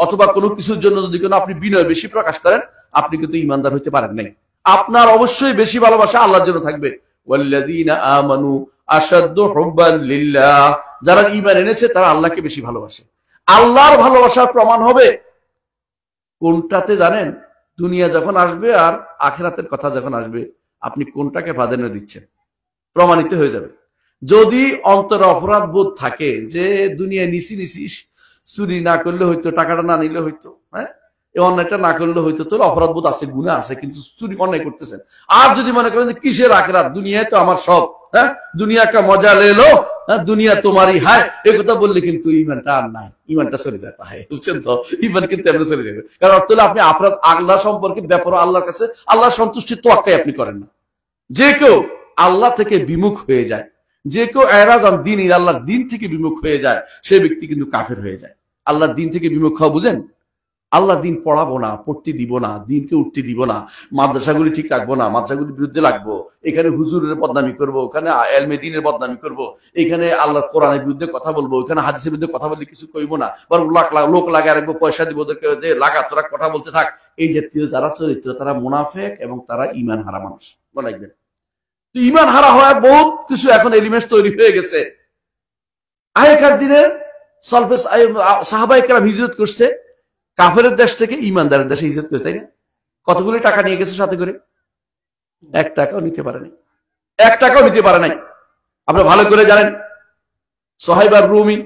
অথবা কোনো কিছুর জন্য যদি কোনো আপনি বিনয় বেশি প্রকাশ করেন, আপনি কিন্তু ঈমানদার হইতে পারেন নাই। আপনার অবশ্যই বেশি ভালোবাসা আল্লাহর জন্য থাকবে। ওয়াল্লাযীনা আমানু আশাদ্দু হুব্বান লিল্লাহ, যারা ঈমান এনেছে তারা আল্লাহকে বেশি ভালোবাসে। আল্লাহর ভালোবাসার প্রমাণ হবে কোনটাতে জানেন? দুনিয়া যখন আসবে আর আখিরাতের কথা যখন আসবে, আপনি কোনটাকে প্রাধান্য দিচ্ছেন প্রমাণিত হয়ে যাবে। যদি অন্তরে অপরাধ বোধ থাকে যে দুনিয়ায় নিছি চুরি না করলে হইতো, টাকাটা না নিলে হইতো, হ্যাঁ, এই অন্যায়টা না করলে হইতো, তোর অপরাধ বোধ আছে, গুনাহ আছে, কিন্তু চুরি অন্যায় করতেছেন। আর যদি মনে করেন যে কিসের আখিরাত, দুনিয়ায় তো আমার সব, হ্যাঁ, দুনিয়া কা মজা লেলো, হ্যাঁ, দুনিয়া তোমারই হায়, এই কথা বললে কিন্তু ইমানটা আর নাই, ইমানটা চলে যেতে হয়, বুঝছেন তো? ইমান কিন্তু এমনি চলে যাবে। কারণ অর্থ হলো আপনি আপনার আল্লাহ সম্পর্কে ব্যাপার আল্লাহর কাছে আল্লাহর সন্তুষ্টির তোয়াক্কাই আপনি করেন না। যে কেউ আল্লাহ থেকে বিমুখ হয়ে যায়, যে কেউ এরাজান দিন আল্লাহর দিন থেকে বিমুখ হয়ে যায়, সে ব্যক্তি কিন্তু কাফের হয়ে যায়। আল্লাহর দিন থেকে বিমুখ হওয়া বুঝেন? আল্লাহর দিন পড়াবো না, পড়তে দিব না, দিনকে উঠতে দিব না, মাদ্রাসাগুলি ঠিক রাখবো না, মাদ্রাসাগুলির বিরুদ্ধে লাগবো, এখানে হুজুরের বদনামি করবো, ওখানে এলমে দ্বীনের বদনামি করবো, এখানে আল্লাহর কোরআনের বিরুদ্ধে কথা বলবো, ওখানে হাদিসের বিরুদ্ধে কথা বললে কিছু কইবো না, বরং লোক লাগায় রাখবো, পয়সা দিব, ওদেরকে লাগা, তোরা কথা বলতে থাক। এই জাতীয় যারা চরিত্র, তারা মুনাফিক এবং তারা ঈমান হারা মানুষ। মনে রাখবেন, ঈমান হারা হওয়ার বহুত কিছু এখন এলিমেন্টস তৈরি হয়ে গেছে। আগেকার দিনে সাহাবায়ে কেরাম হিজরত করছে কাফেরের দেশ থেকে ঈমানদারের দেশে হিজরত করছে, তাই না? কতগুলি টাকা নিয়ে গেছে সাথে করে? 1 টাকাও নিতে পারে নাই, 1 টাকাও নিতে পারে নাই। আপনারা ভালো করে জানেন সুহাইব আর-রুমি,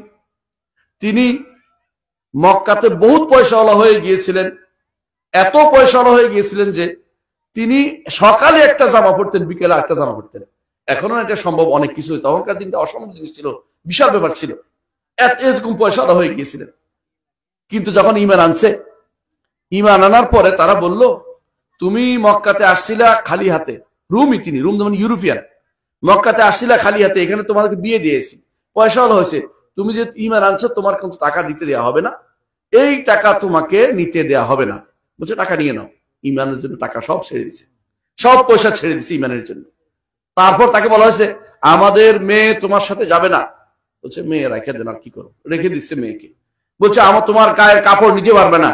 তিনি মক্কাতে বহুত পয়সাওয়ালা হয়ে গিয়েছিলেন, এত পয়সাওয়ালা হয়ে গিয়েছিলেন যে তিনি সকালে একটা জামা পড়তেন, বিকেলে একটা জামা পড়তেন। এখনো এটা সম্ভব, অনেক কিছু, তখনকার দিনটা অসম্ভব জিনিস ছিল, বিশাল ব্যাপার ছিল, এরকম পয়সাওয়ালা হয়ে গিয়েছিলেন। কিন্তু যখন ঈমান আনছে, ঈমান আনার পরে তারা বলল, তুমি মক্কাতে আসছিলা খালি হাতে, রুমি, তিনি রুম মানে ইউরোপিয়ান, মক্কাতে আসছিলা খালি হাতে, এখানে তোমাদেরকে বিয়ে দিয়েছি, পয়সাওয়ালা হয়েছে, তুমি যে ঈমান আনছো তোমার কিন্তু টাকা দিতে দেওয়া হবে না, এই টাকা তোমাকে নিতে দেওয়া হবে না। বলছে টাকা নিয়ে নাও। ঈমানের জন্য টাকা সব ছেড়ে দিছে, সব পয়সা ছেড়ে দিছে ঈমানের জন্য। তারপর তাকে বলা হয়েছে আমাদের মেয়ে তোমার সাথে যাবে না। বলছে মেয়ে রেখে দেন, আর কি করো, রেখে দিচ্ছে মেয়েকে। বলছে তোমার গায়ের কাপড় নিতে পারবে না,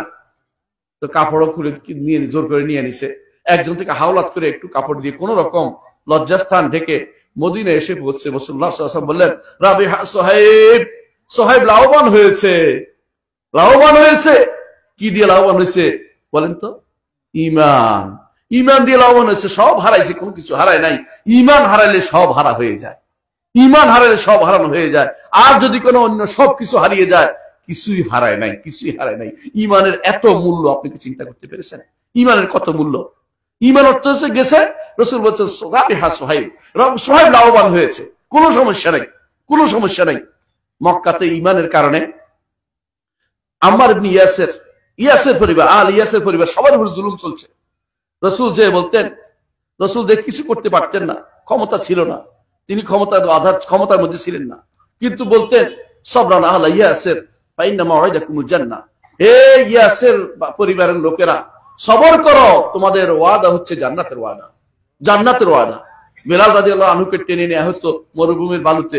তো কাপড়ও খুলে নিয়ে জোর করে নিয়ে নিছে। একজন থেকে হাওলাত করে একটু কাপড় দিয়ে কোন রকম লজ্জাস্থান ঢেকে মদিনা এসে পৌঁছছে। রাসূলুল্লাহ সাল্লাল্লাহু আলাইহি ওয়াসাল্লাম বললেন, রাবিহা সুহাইব, সুহাইব লাভবান হয়েছে, লাভবান হয়েছে। কি দিয়ে লাভবান হয়েছে বলেন তো? ঈমান, ঈমান দিয়ে লাভবান হয়েছে। সব হারাইছে, কোনো কিছু হারায় নাই। ঈমান হারাইলে সব হারা হয়ে যায়, ঈমান হারাইলে সব হারানো হয়ে যায়। আর যদি কোনো অন্য সব কিছু হারিয়ে যায়, কিছুই হারায় নাই, কিছুই হারায় নাই। ঈমানের এত মূল্য আপনি কি চিন্তা করতে পেরেছেন? ঈমানের কত মূল্য! ঈমান অর্থ হচ্ছে গেছে, রাসূল বলছেন রাবিহা সুহাইব, সুহাইব লাভবান হয়েছে, কোনো সমস্যা নাই, কোনো সমস্যা নাই। মক্কাতে ঈমানের কারণে আম্মার ইবনে ইয়াসের পরিবার, ইয়াসের পরিবার, সবার উপর জুলুম চলছে। রাসূল যে বলতেন, রাসূল যে কিছু করতে পারতেন না, ক্ষমতা ছিল না, তিনি ক্ষমতার মধ্যে ছিলেন না, কিন্তু বলতেন সাবরান আহলা ইয়াসির ফাইন্না মাওয়াইদাকুমুল জান্নাহ, হে ইয়াসের পরিবারের লোকেরা সবর করো, তোমাদের ওয়াদা হচ্ছে জান্নাতের ওয়াদা, জান্নাতের ওয়াদা। বেলাল রাদিয়াল্লাহু আনহুকে টেনে নেওয়া হতো মরুভূমির বালুতে,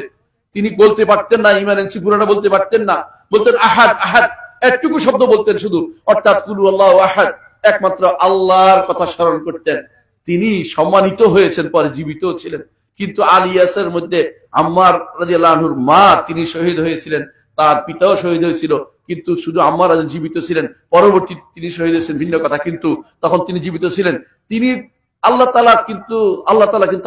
তিনি বলতে পারতেন না, ঈমান এনেছি পুরাটা বলতে পারতেন না, বলতেন আহাদ আহাদ, একটুকু শব্দ বলতেন শুধু, অর্থাৎ কুলু আল্লাহু আহাদ, একমাত্র আল্লাহর কথা স্মরণ করতেন। তিনি সম্মানিত হয়েছেন, পরে জীবিত ছিলেন। কিন্তু ইয়াসের মধ্যে আম্মার রাদিয়াল্লাহু আনহুর মা, তিনি শহীদ হয়েছিলেন, তার পিতাও শহীদ হয়েছিল, কিন্তু শুধু আম্মার জীবিত ছিলেন। পরবর্তীতে তিনি শহীদ হয়েছেন ভিন্ন কথা, কিন্তু তখন তিনি জীবিত ছিলেন। তিনি আল্লাহ তাআলা কিন্তু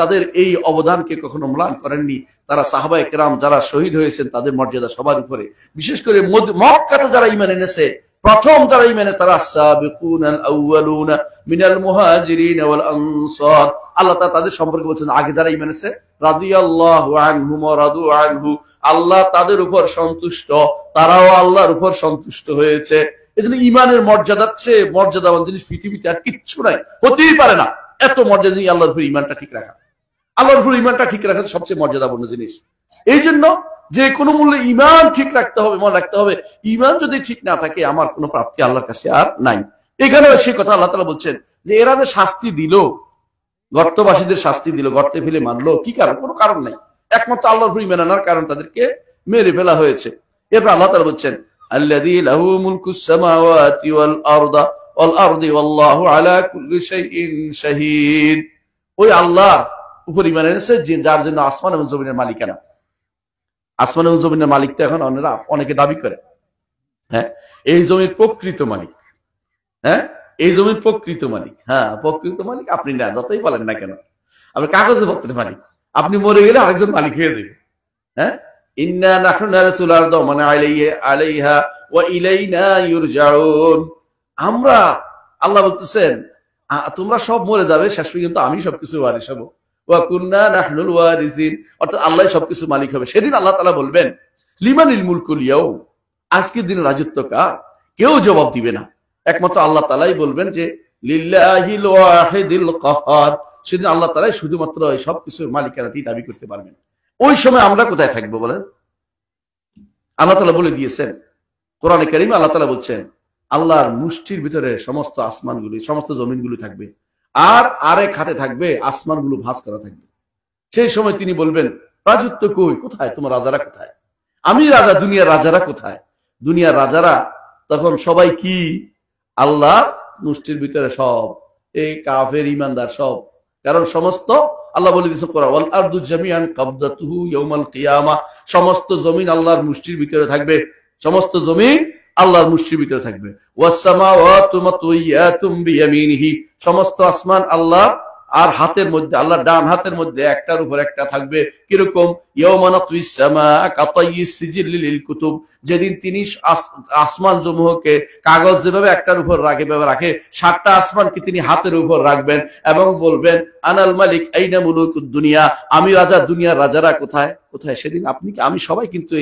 তাদের এই অবদানকে কখনো ম্লান করেননি। তারা সাহাবায়ে কেরাম যারা শহীদ হয়েছেন, তাদের মর্যাদা সবার উপরে। বিশেষ করে মক্কাতে যারা ঈমান এনেছে, প্রথম যারা ঈমান এনেছে, তারা সাবিকুনাল আউয়ালুনা মিনাল মুহাজিরিন ওয়াল আনসার। আল্লাহ তাআলা তাদের সম্পর্কে বলছেন, আগে যারা ঈমান এনেছে, রাদিয়াল্লাহু আনহুম ওয়া রাদু আনহু, আল্লাহ তাদের উপর সন্তুষ্ট, তারাও আল্লাহর উপর সন্তুষ্ট হয়েছে। এজন্য ঈমানের মর্যাদার চেয়ে মর্যাদাবান জিনিস পৃথিবীতে আর কিচ্ছু নাই, হতেই পারে না। এত মর্যাদা নিয়ে আল্লাহর উপর ঈমানটা ঠিক রাখা, আল্লাহর উপর ঈমানটা ঠিক রাখা সবচেয়ে মর্যাদাপূর্ণ জিনিস। এই জন্য যে কোনো মূল্যে ঈমান ঠিক রাখতে হবে, মনে রাখতে হবে, ঈমান যদি ঠিক না থাকে, আমার কোনো প্রাপ্তি আল্লাহর কাছে আর নাই। এখানেও সেই কথা আল্লাহ তাআলা বলছেন যে এরা যে শাস্তি দিল, গর্তবাসীদের শাস্তি দিল, গর্তে ফেলে মারলো, কি কারণ? কোনো কারণ নাই, একমাত্র আল্লাহর উপর ঈমান আনার কারণ তাদেরকে মেরে ফেলা হয়েছে। এরপর আল্লাহ তাআলা বলছেন, আল্লাযী লাহু মুলকুস সামাওয়াতি ওয়াল আরদা ওয়াল আরদি ওয়াল্লাহু আলা কুল্লি শাইইন শাহীদ। ওই আল্লাহ উপর ঈমান এনেছে যার জন্য আসমান এবং জমিনের মালিকানা। আসমান এবং জমিনের মালিক তো এখন অনেকে দাবি করে, হ্যাঁ এই জমির প্রকৃত মালিক, হ্যাঁ এই জমির প্রকৃত মালিক, হ্যাঁ প্রকৃত মালিক আপনি না, যতই বলেন না কেন আপনি কাগজে পত্রের মালিক, আপনি মরে গেলে আরেকজন মালিক হয়ে যাবে। হ্যাঁ ইন্না নাহনু নারসুল আরদা ওয়া মান আলাইহা ওয়া ইলাইনা ইউরজাউন। আমরা, আল্লাহ বলতেছেন তোমরা সব মরে যাবে, শেষ পর্যন্ত আমি সবকিছু ওয়ারিস হব। ওয়া কুন্না নাহনুল ওয়ারিসিন, অর্থাৎ আল্লাহ সবকিছু মালিক হবে। সেদিন আল্লাহ তাআলা বলবেন লিমানিল মুলকুল ইয়াউম, আজকের দিনে রাজত্ব কার? কেউ জবাব দিবে না, একমাত্র আল্লাহ তাআলাই বলবেন যে লিল্লাহিল ওয়াহিদিল কাহ্হার। সেদিন আল্লাহ তাআলাই শুধুমাত্র এই সবকিছুর মালিকানাতি দাবি করতে পারবেন। ওই সময় আমরা কোথায় থাকবো বলেন? আল্লাহ তাআলা বলে দিয়েছেন কোরআনে কারীমে, আল্লাহ তাআলা বলছেন আল্লাহর মুষ্টির ভিতরে সমস্ত আসমানগুলি, সমস্ত জমিনগুলি থাকবে, আর আরেক হাতে থাকবে আসমানগুলো ভাঁজ করা থাকবে। সেই সময় তিনি বলবেন রাজত্ব কই, কোথায় তোমার রাজারা, কোথায় আমি রাজা, দুনিয়ার রাজারা কোথায়? দুনিয়ার রাজারা তখন সবাই কি আল্লাহ মুষ্টির ভিতরে সব, এই কাফের ইমানদার সব, কারণ সমস্ত আল্লাহ বলে দিয়েছে কোরআন ওয়াল আরদু জামিআন কাবদাতুহু ইয়াউমাল কিয়ামা, সমস্ত জমিন আল্লাহর মুষ্টির ভিতরে থাকবে, সমস্ত জমিন আল্লাহর মুষ্টির ভিতরে থাকবে। ওয়াস সামাওয়াতু মাতউইয়াতুম বিয়ামিনিহি, সমস্ত আসমান আল্লাহ আর হাতের মধ্যে, আল্লাহর ডান হাতের মধ্যে একটার উপর একটা থাকবে। কিরকম? ইয়াউমা নাতুইস সামা কাতাইয়িস সিজিল লিল কুতুব, যেদিন তিনি আসমান সমূহকে কাগজ যেভাবে একটার উপর রাখে ভাবে রাখে, 7টা আসমানকে তিনি হাতের উপর রাখবেন এবং বলবেন আনাল মালিক আইনা মুলুকুদ দুনিয়া, আমি রাজা, দুনিয়ার রাজারা কোথায়? কোথায়? সেদিন আপনি আমি সবাই কিন্তু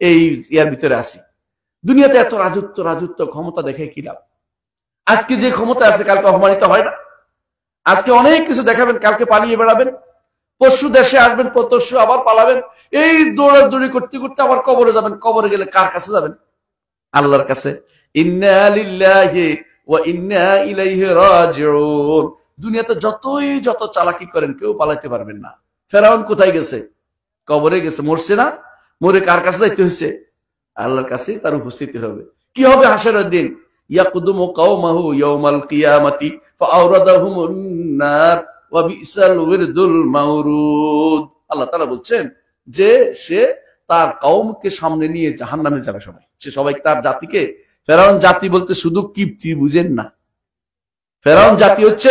এই ইয়ার ভিতরে আছি। দুনিয়াতে এত রাজত্ব ক্ষমতা দেখে কি লাভ? আজকে যে ক্ষমতা আছে কালকে অপমানিত হয় না? আজকে অনেক কিছু দেখাবেন, কালকে পালিয়ে বেড়াবেন, পরশু দেশে আসবেন, পরশু আবার পালাবেন, এই দৌড়াদৌড়ি করতে করতে আবার কবরে যাবেন। কবরে গেলে কার কাছে যাবেন? আল্লাহর কাছে। ইন্না লিল্লাহি ওয়া ইন্না ইলাইহি রাজিউন। দুনিয়াতে যত চালাকি করেন কেউ পালাইতে পারবেন না। ফেরাউন কোথায় গেছে? কবরে গেছে। মরছে না? মরে কার কাছে যাইতে হয়েছে? আল্লাহর কাছে তার উপস্থিতি হবে। কি হবে হাসরের দিন? ইয়াকুদুমু কওমাহু ইয়াউমাল কিয়ামাতি ফাআওরাদাহুমুন নার ওয়া বিসাল উরদুল মাওরুদ। আল্লাহ তাআলা বলছেন যে সে তার কওমকে সামনে নিয়ে জাহান্নামে যাবে সবাই। সে সবাই তার জাতিকে, ফেরাউন জাতি বলতে শুধু কিপ্তি বুঝেন না, ফেরাউন জাতি হচ্ছে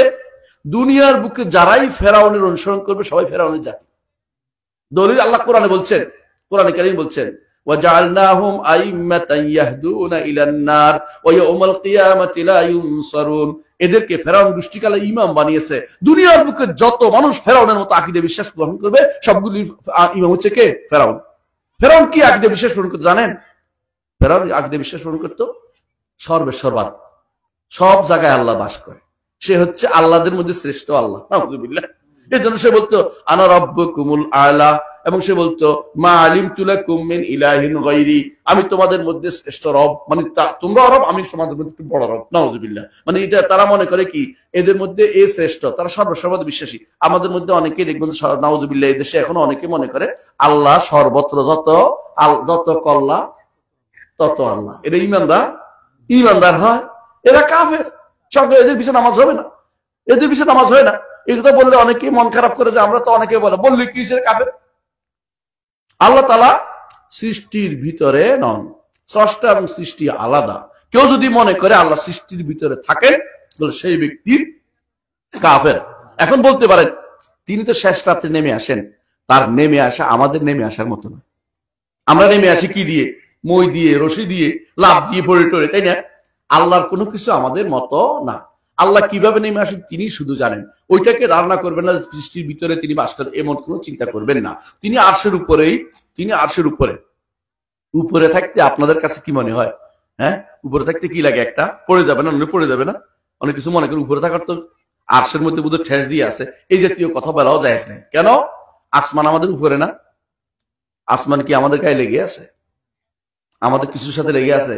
দুনিয়ার বুকে যারাই ফেরাউনের অনুসরণ করবে সবাই ফেরাউনের জাতি। দলিল আল্লাহ কোরআনে বলছেন, কোরআনে কারীম বলছেন وَجَعَلْنَاهُمْ أَئِمَّةً يَهْدُونَ إِلَى النَّارِ وَيَوْمَ الْقِيَامَةِ لَا يُنصَرُونَ। এদেরকে ফেরাউন দৃষ্টিকালে ইমাম বানিয়েছে। দুনিয়ার বুকে যত মানুষ ফেরাউনের মতো আকীদা বিশ্বাস গ্রহণ করবে সবগুলি ইমাম হচ্ছে কে? ফেরাউন। ফেরাউন কি আকীদা বিশ্বাস গ্রহণ করতে জানেন? ফেরাউন আকীদা বিশ্বাস গ্রহণ করত সর্বেশ্বরবাদ, সব জায়গায় আল্লাহ বাস করে, সে হচ্ছে আল্লাহদের মধ্যে শ্রেষ্ঠ আল্লাহ। নাউযুবিল্লাহ। এর জন্য সে বলতো আনা রাব্বুকুমুল আলা, এবং সে বলতো মা আলিমতু লাকুম মিন ইলাহিন গায়রি, আমি তোমাদের মধ্যে শ্রেষ্ঠ রব, মানে তোমরা রব, আমি তোমাদের মধ্যে বড় রব। নাউযুবিল্লাহ। মানে এটা তারা মনে করে কি এদের মধ্যে এ শ্রেষ্ঠ, তারা সর্বসর্বদা বিশ্বাসী। আমাদের মধ্যে অনেকে দেখবেন নাউযুবিল্লাহ, এই দেশে এখনো অনেকে মনে করে আল্লাহ সর্বত্র, যত কল্লা তত আল্লাহ। এরা ইমানদার হয়, এরা কাফের। সঙ্গে এদের পিছনে নামাজ হবে না, এদের পিছনে নামাজ হয় না। এই কথা বললে অনেকে মন খারাপ করে যে আমরা তো অনেকে বললে কি সে কাফের। আল্লাহ তাআলা সৃষ্টির ভিতরে নন, স্রষ্টা এবং সৃষ্টি আলাদা। কেউ যদি মনে করে আল্লাহ সৃষ্টির ভিতরে থাকেন তাহলে সেই ব্যক্তি কাফের। এখন বলতে পারেন তিনি তো শেষ রাত্রে নেমে আসেন, তার নেমে আসা আমাদের নেমে আসার মতো নয়। আমরা নেমে আসি কি দিয়ে? মই দিয়ে, রশি দিয়ে, লাভ দিয়ে, পড়ে টরে, তাই না? আল্লাহর কোনো কিছু আমাদের মতো না। আল্লাহ কিভাবে নেমে আসেন তিনি শুধু জানেন। ওইটাকে ধারণা করবেন না সৃষ্টির ভিতরে তিনি বাস করেন, এমন কোনো চিন্তা করবেন না। তিনি আরশের উপরেই, তিনি আরশের উপরে থাকতে আপনাদের কাছে কি মনে হয়? হ্যাঁ, উপরে থাকতে কি লাগে? একটা পড়ে যাবে না, পড়ে যাবে না? অনেক কিছু মনে করেন উপরে থাকার তো আরশের মধ্যে বোধহয় ঠেস দিয়ে আছে, এই জাতীয় কথা বলাও যায় না। কেন? আসমান আমাদের উপরে না? আসমান কি আমাদের গায়ে লেগে আছে? আমাদের কিছুর সাথে লেগে আছে?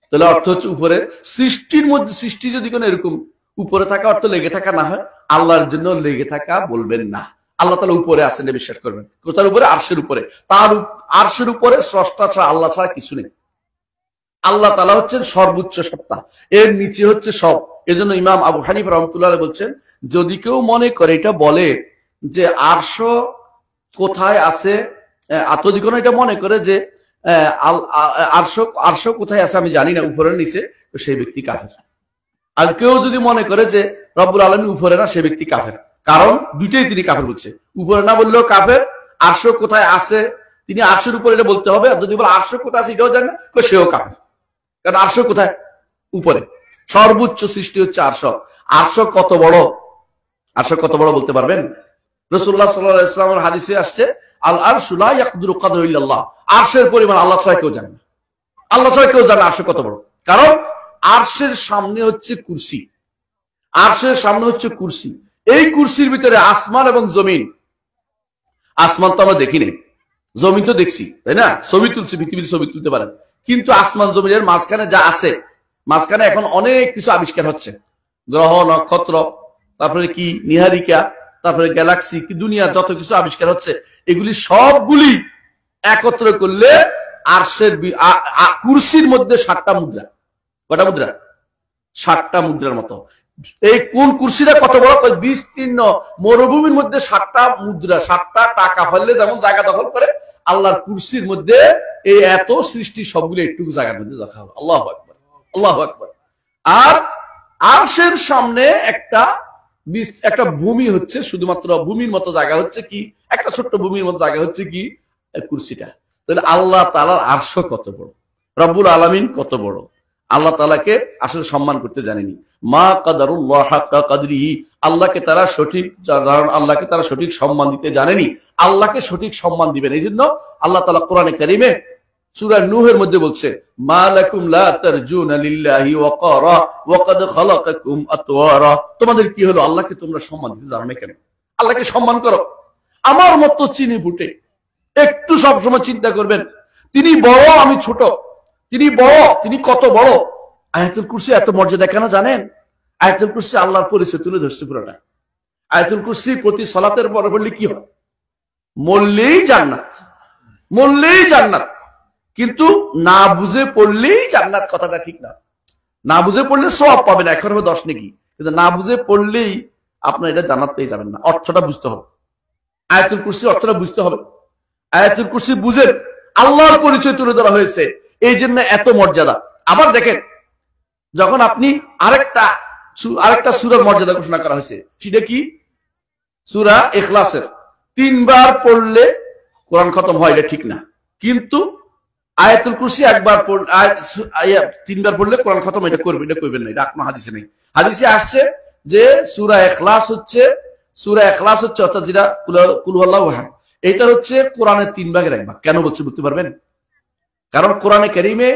তাহলে অর্থ হচ্ছে উপরে। সৃষ্টির মধ্যে, সৃষ্টি যদি কোনো এরকম উপরে থাকা অর্থ লেগে থাকা না হয়, আল্লাহর জন্য লেগে থাকা বলবেন না। আল্লাহ তাআলা উপরে আছেন বিশ্বাস করবেন। কোথার উপরে? আরশের উপরে। তার আরশের উপরে স্রষ্টা ছাড়া, আল্লাহ ছাড়া কিছু নেই। আল্লাহ তাআলা হচ্ছেন সর্বোচ্চ সত্তা, এর নিচে হচ্ছে সব। এজন্য ইমাম আবু হানিফা রাহমাতুল্লাহ আলাইহি বলছেন, যদি কেউ মনে করে এটা বলে যে আরশ কোথায় আছে, যদি কোনো এটা মনে করে যে আরশ কোথায় আছে আমি জানি না, উপরের নিচে, তো সেই ব্যক্তি কাফের। আর কেউ যদি মনে করে যে রব্বুল আলামিন উপরে না, সে ব্যক্তি কাফের। কারণ দুইটাই তিনি কাফের বলছে, উপরে না বললেও কাফের, আরশ কোথায় আছে তিনি আরশের উপরে এটা বলতে হবে, আর যদি বলে আরশ কোথায় আছে এটাও জানে না, সেও কাফের। কারণ আরশ কোথায়? উপরে। সর্বোচ্চ সৃষ্টি হচ্ছে আরশ। আরশ কত বড়? আরশ কত বড় বলতে পারবেন? রাসূলুল্লাহ সাল্লাল্লাহু আলাইহি ওয়াসাল্লামের হাদিসে আসছে, আল আরশু লা ইয়াকদিরু কদরু ইল্লাল্লাহ। আরশের পরিমাণ আল্লাহ ছাড়া কেউ জানে না। আল্লাহ ছাড়া কেউ জানে আরশ কত বড়। কারণ আরশের সামনে হচ্ছে কুরসি। আরশের সামনে হচ্ছে কুরসি। এই কুরসির ভিতরে আসমান এবং জমিন। আসমান তো আমরা দেখি নাই, জমিন তো দেখছি, তাই না? ছবি তুলছি, পৃথিবীর ছবি তুলতে পারেন, কিন্তু আসমান জমিনের মাঝখানে যা আছে, মাঝখানে এখন অনেক কিছু আবিষ্কার হচ্ছে, গ্রহ নক্ষত্র, তারপরে কি নিহারিকা, তারপরে গ্যালাক্সি, কি দুনিয়ার যত কিছু আবিষ্কার হচ্ছে, এগুলি সবগুলি একত্র করলে আরশের কুরসির মধ্যে 7টা মুদ্রা। কটা মুদ্রা? 7টা মুদ্রার মতো। এই কোন কুরসিটা কত বড়? বিস্তীর্ণ মরুভূমির মধ্যে 7টা মুদ্রা, 7টা টাকা ফেললে যেমন জায়গা দখল করে, আল্লাহর কুরসির মধ্যে এই এত সৃষ্টি সবগুলো একটু জায়গার মধ্যে দেখা হবে। আল্লাহু আকবার, আল্লাহু আকবার। আর আরশের সামনে একটা ভূমি হচ্ছে, শুধুমাত্র ভূমির মতো জায়গা হচ্ছে কি, একটা ছোট্ট ভূমির মতো জায়গা হচ্ছে কি কুরসিটা। তাহলে আল্লাহ তাআলার আরশ কত বড়, রব্বুল আলামিন কত বড়, আল্লাহ তাআলাকে আসলে সম্মান করতে জানেনি। মা কাদারুল্লাহ হাক্কা কাদরিহি, আল্লাহকে তারা সঠিক সম্মান দিতে জানেনি। আল্লাহকে সঠিক সম্মান দিবেন। এই জন্য আল্লাহ তাআলা কোরআনে কারীমে সূরা নূহের মধ্যে বলছে, মা লাকুম লা তারজুনা লিল্লাহি ওয়াকারা ওয়া কাদ খালাকাকুম আতওয়ারা। তোমাদের কি হলো, আল্লাহকে তোমরা সম্মান দিতে জানো না কেন? আল্লাহকে সম্মান করো। আমার মতো চিনি ফুটে একটু সবসময় চিন্তা করবেন, তিনি বড়, আমি ছোট। তিনি বড়, তিনি কত বড়। আয়াতুল কুরসি এত মর্যাদা কেন জানেন? আয়াতুল কুরসি আল্লাহর পরিচয় তুলে ধরছে পুরোটা। আয়াতুল কুরসি প্রতি সালাতের পরে পড়লে কি হয়? মরলেই জান্নাত, মরলেই জান্নাত। কিন্তু না বুঝে পড়লেই জান্নাত, কথাটা ঠিক না। না বুঝে পড়লে সওয়াব পাবেন, এখন হবে 10 নেকি, কিন্তু না বুঝে পড়লেই আপনার এটা জান্নাত পেয়ে যাবেন না। অর্থটা বুঝতে হবে, আয়াতুল কুরসির অর্থটা বুঝতে হবে। আয়াতুল কুরসি বুঝেন, আল্লাহর পরিচয় তুলে ধরা হয়েছে, এই জন্য এত মর্যাদা। আবার দেখেন, যখন আপনি আরেকটা সূরার মর্যাদা ঘোষণা করা হয়েছে, সেটা কি? সূরা ইখলাসের 3 বার পড়লে কোরআন খতম হয়, এটা ঠিক না। কিন্তু আয়াতুল কুরসি 3 বার পড়লে কোরআন খতম, এটা করবেন, এটা করবেন না, এটা আপনার হাদিসে নেই। হাদিসে আসছে যে সূরা ইখলাস হচ্ছে অর্থাৎ যেটা কুল হুয়াল্লাহু আহাদ, এটা হচ্ছে কোরআনের 3 ভাগের 1 ভাগ। কেন বলছে বলতে পারবেন? কারণ কোরআনে কারীমে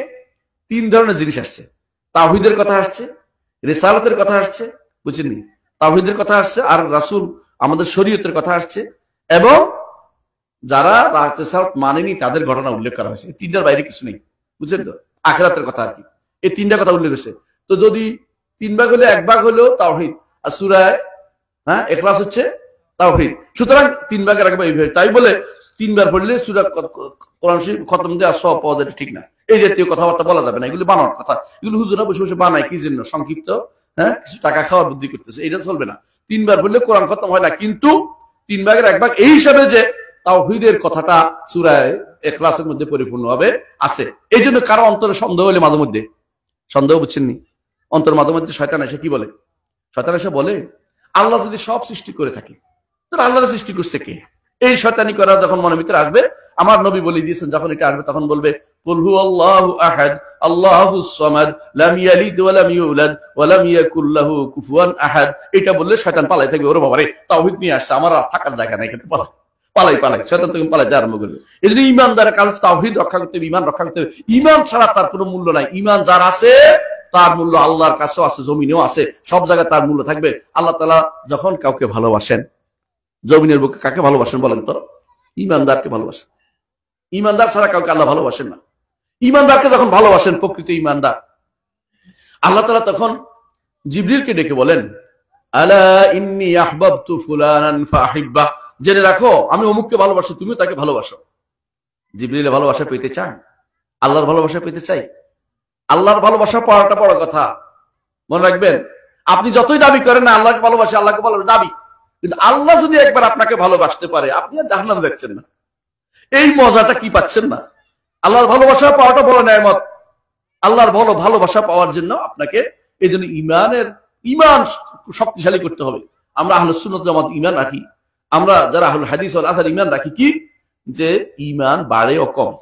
3 ধরনের জিনিস আসছে। তাওহীদের কথা আসছে, রিসালাতের কথা আসছে, বুঝছেন? তাওহীদের কথা আসছে, আর রাসূল আমাদের শরীয়তের কথা আসছে, এবং যারা রিসালাত মানেনি তাদের ঘটনা উল্লেখ করা হয়েছে। 3টার বাইরে কিছু নেই, বুঝছেন তো? আখিরাতের কথা আর কি, এই 3টা কথা উল্লেখ হয়েছে। তো যদি 3 ভাগ হলে 1 ভাগ হলো তাওহীদ, আর সূরা ইখলাস হচ্ছে তাওহীদ। সুতরাং 3 ভাগের 1 ভাগ। তাই বলে 3 বার পড়লে সূরা কোরআন শরীফ খতম দেওয়া সওয়াব পাওয়া যায়, ঠিক না। এই জাতীয় কথাবার্তা বলা যাবে না, এগুলো বানানোর কথা। এগুলো হুজুরা বসে বসে বানায় কি জন্য? সংক্ষিপ্ত, কিছু টাকা খাওয়ার বুদ্ধি করতেছে, এটা চলবে না। 3 বার পড়লে কোরআন খতম হয় না, কিন্তু 3 ভাগের 1 ভাগ এই হিসাবে যে তাওহীদের কথাটা সূরা ইখলাসের মধ্যে পরিপূর্ণভাবে আছে। এই জন্য কারো অন্তরে সন্দেহ হলে, মাঝে মধ্যে সন্দেহ, বুঝছেননি, অন্তর মাঝে মধ্যে শয়তান এসে কি বলে? শয়তান এসে বলে, আল্লাহ যদি সব সৃষ্টি করে থাকে, তাহলে আল্লাহর সৃষ্টি করছে কে? এই শয়তানি করা যখন মনের ভিতরে আসবে, আমার নবী বলে দিয়েছেন, যখন এটা আসবে তখন বলবে, কুল হুয়াল্লাহু আহাদ আল্লাহুস সামাদ লাম ইয়ালিদ ওয়া লাম ইউলাদ ওয়া লাম ইয়াকুল লাহু কুফুয়ান আহাদ। এটা বললে শয়তান পালাই থাকবে, ওরে বাবা রে, তাওহীদ নিয়ে আসছে, আমার আর থাকার জায়গা নাই, কিন্তু পালাই শয়তান তখন পালাইতে আরম্ভ করবে। এই জন্য ইমানদারের কাজ তাওহীদ রক্ষা করতে হবে, ইমান রক্ষা করতে হবে। ইমান ছাড়া তার কোনো মূল্য নাই। ইমান যার আছে তার মূল্য আল্লাহর কাছেও আছে, জমিনেও আছে, সব জায়গায় তার মূল্য থাকবে। আল্লাহ তাআলা যখন কাউকে ভালোবাসেন, জমিনের বুকে কাকে ভালোবাসেন বলেন তো? ইমানদারকে ভালোবাসেন। ইমানদার ছাড়া কাউকে আল্লাহ ভালোবাসেন না। ইমানদারকে যখন ভালোবাসেন, প্রকৃত ইমানদার, আল্লাহ তাআলা তখন জিবরিলকে ডেকে বলেন, আলা ইন্নী আহবাবতু ফুলানান ফাহিব্বা, জেনে রাখো আমি অমুককে ভালোবাসি, তুমিও তাকে ভালোবাসো। জিবরিলের ভালোবাসা পেতে চান? আল্লাহর ভালোবাসা পেতে চাই? আল্লাহর ভালোবাসা পাওয়াটা বড় কথা, মনে রাখবেন। আপনি যতই দাবি করেন না আল্লাহকে ভালোবাসে, আল্লাহকে ভালোবাসে দাবি, কিন্তু আল্লাহ যদি একবার আপনাকে ভালোবাসতে পারে আপনি আর জাহান্নামে যাচ্ছেন না। এই মজাটা কি পাচ্ছেন না? আল্লাহর ভালোবাসা পাওয়াটা বড় নেয়ামত। আল্লাহর ভালোবাসা পাওয়ার জন্য আপনাকে এই জন্য ইমান শক্তিশালী করতে হবে। আমরা আহলুস সুন্নাত ওয়াল জামাত ইমান রাখি, আমরা যারা আহলুল হাদিস ওয়াল আসার ইমান রাখি কি, যে ইমান বাড়ে ও কম।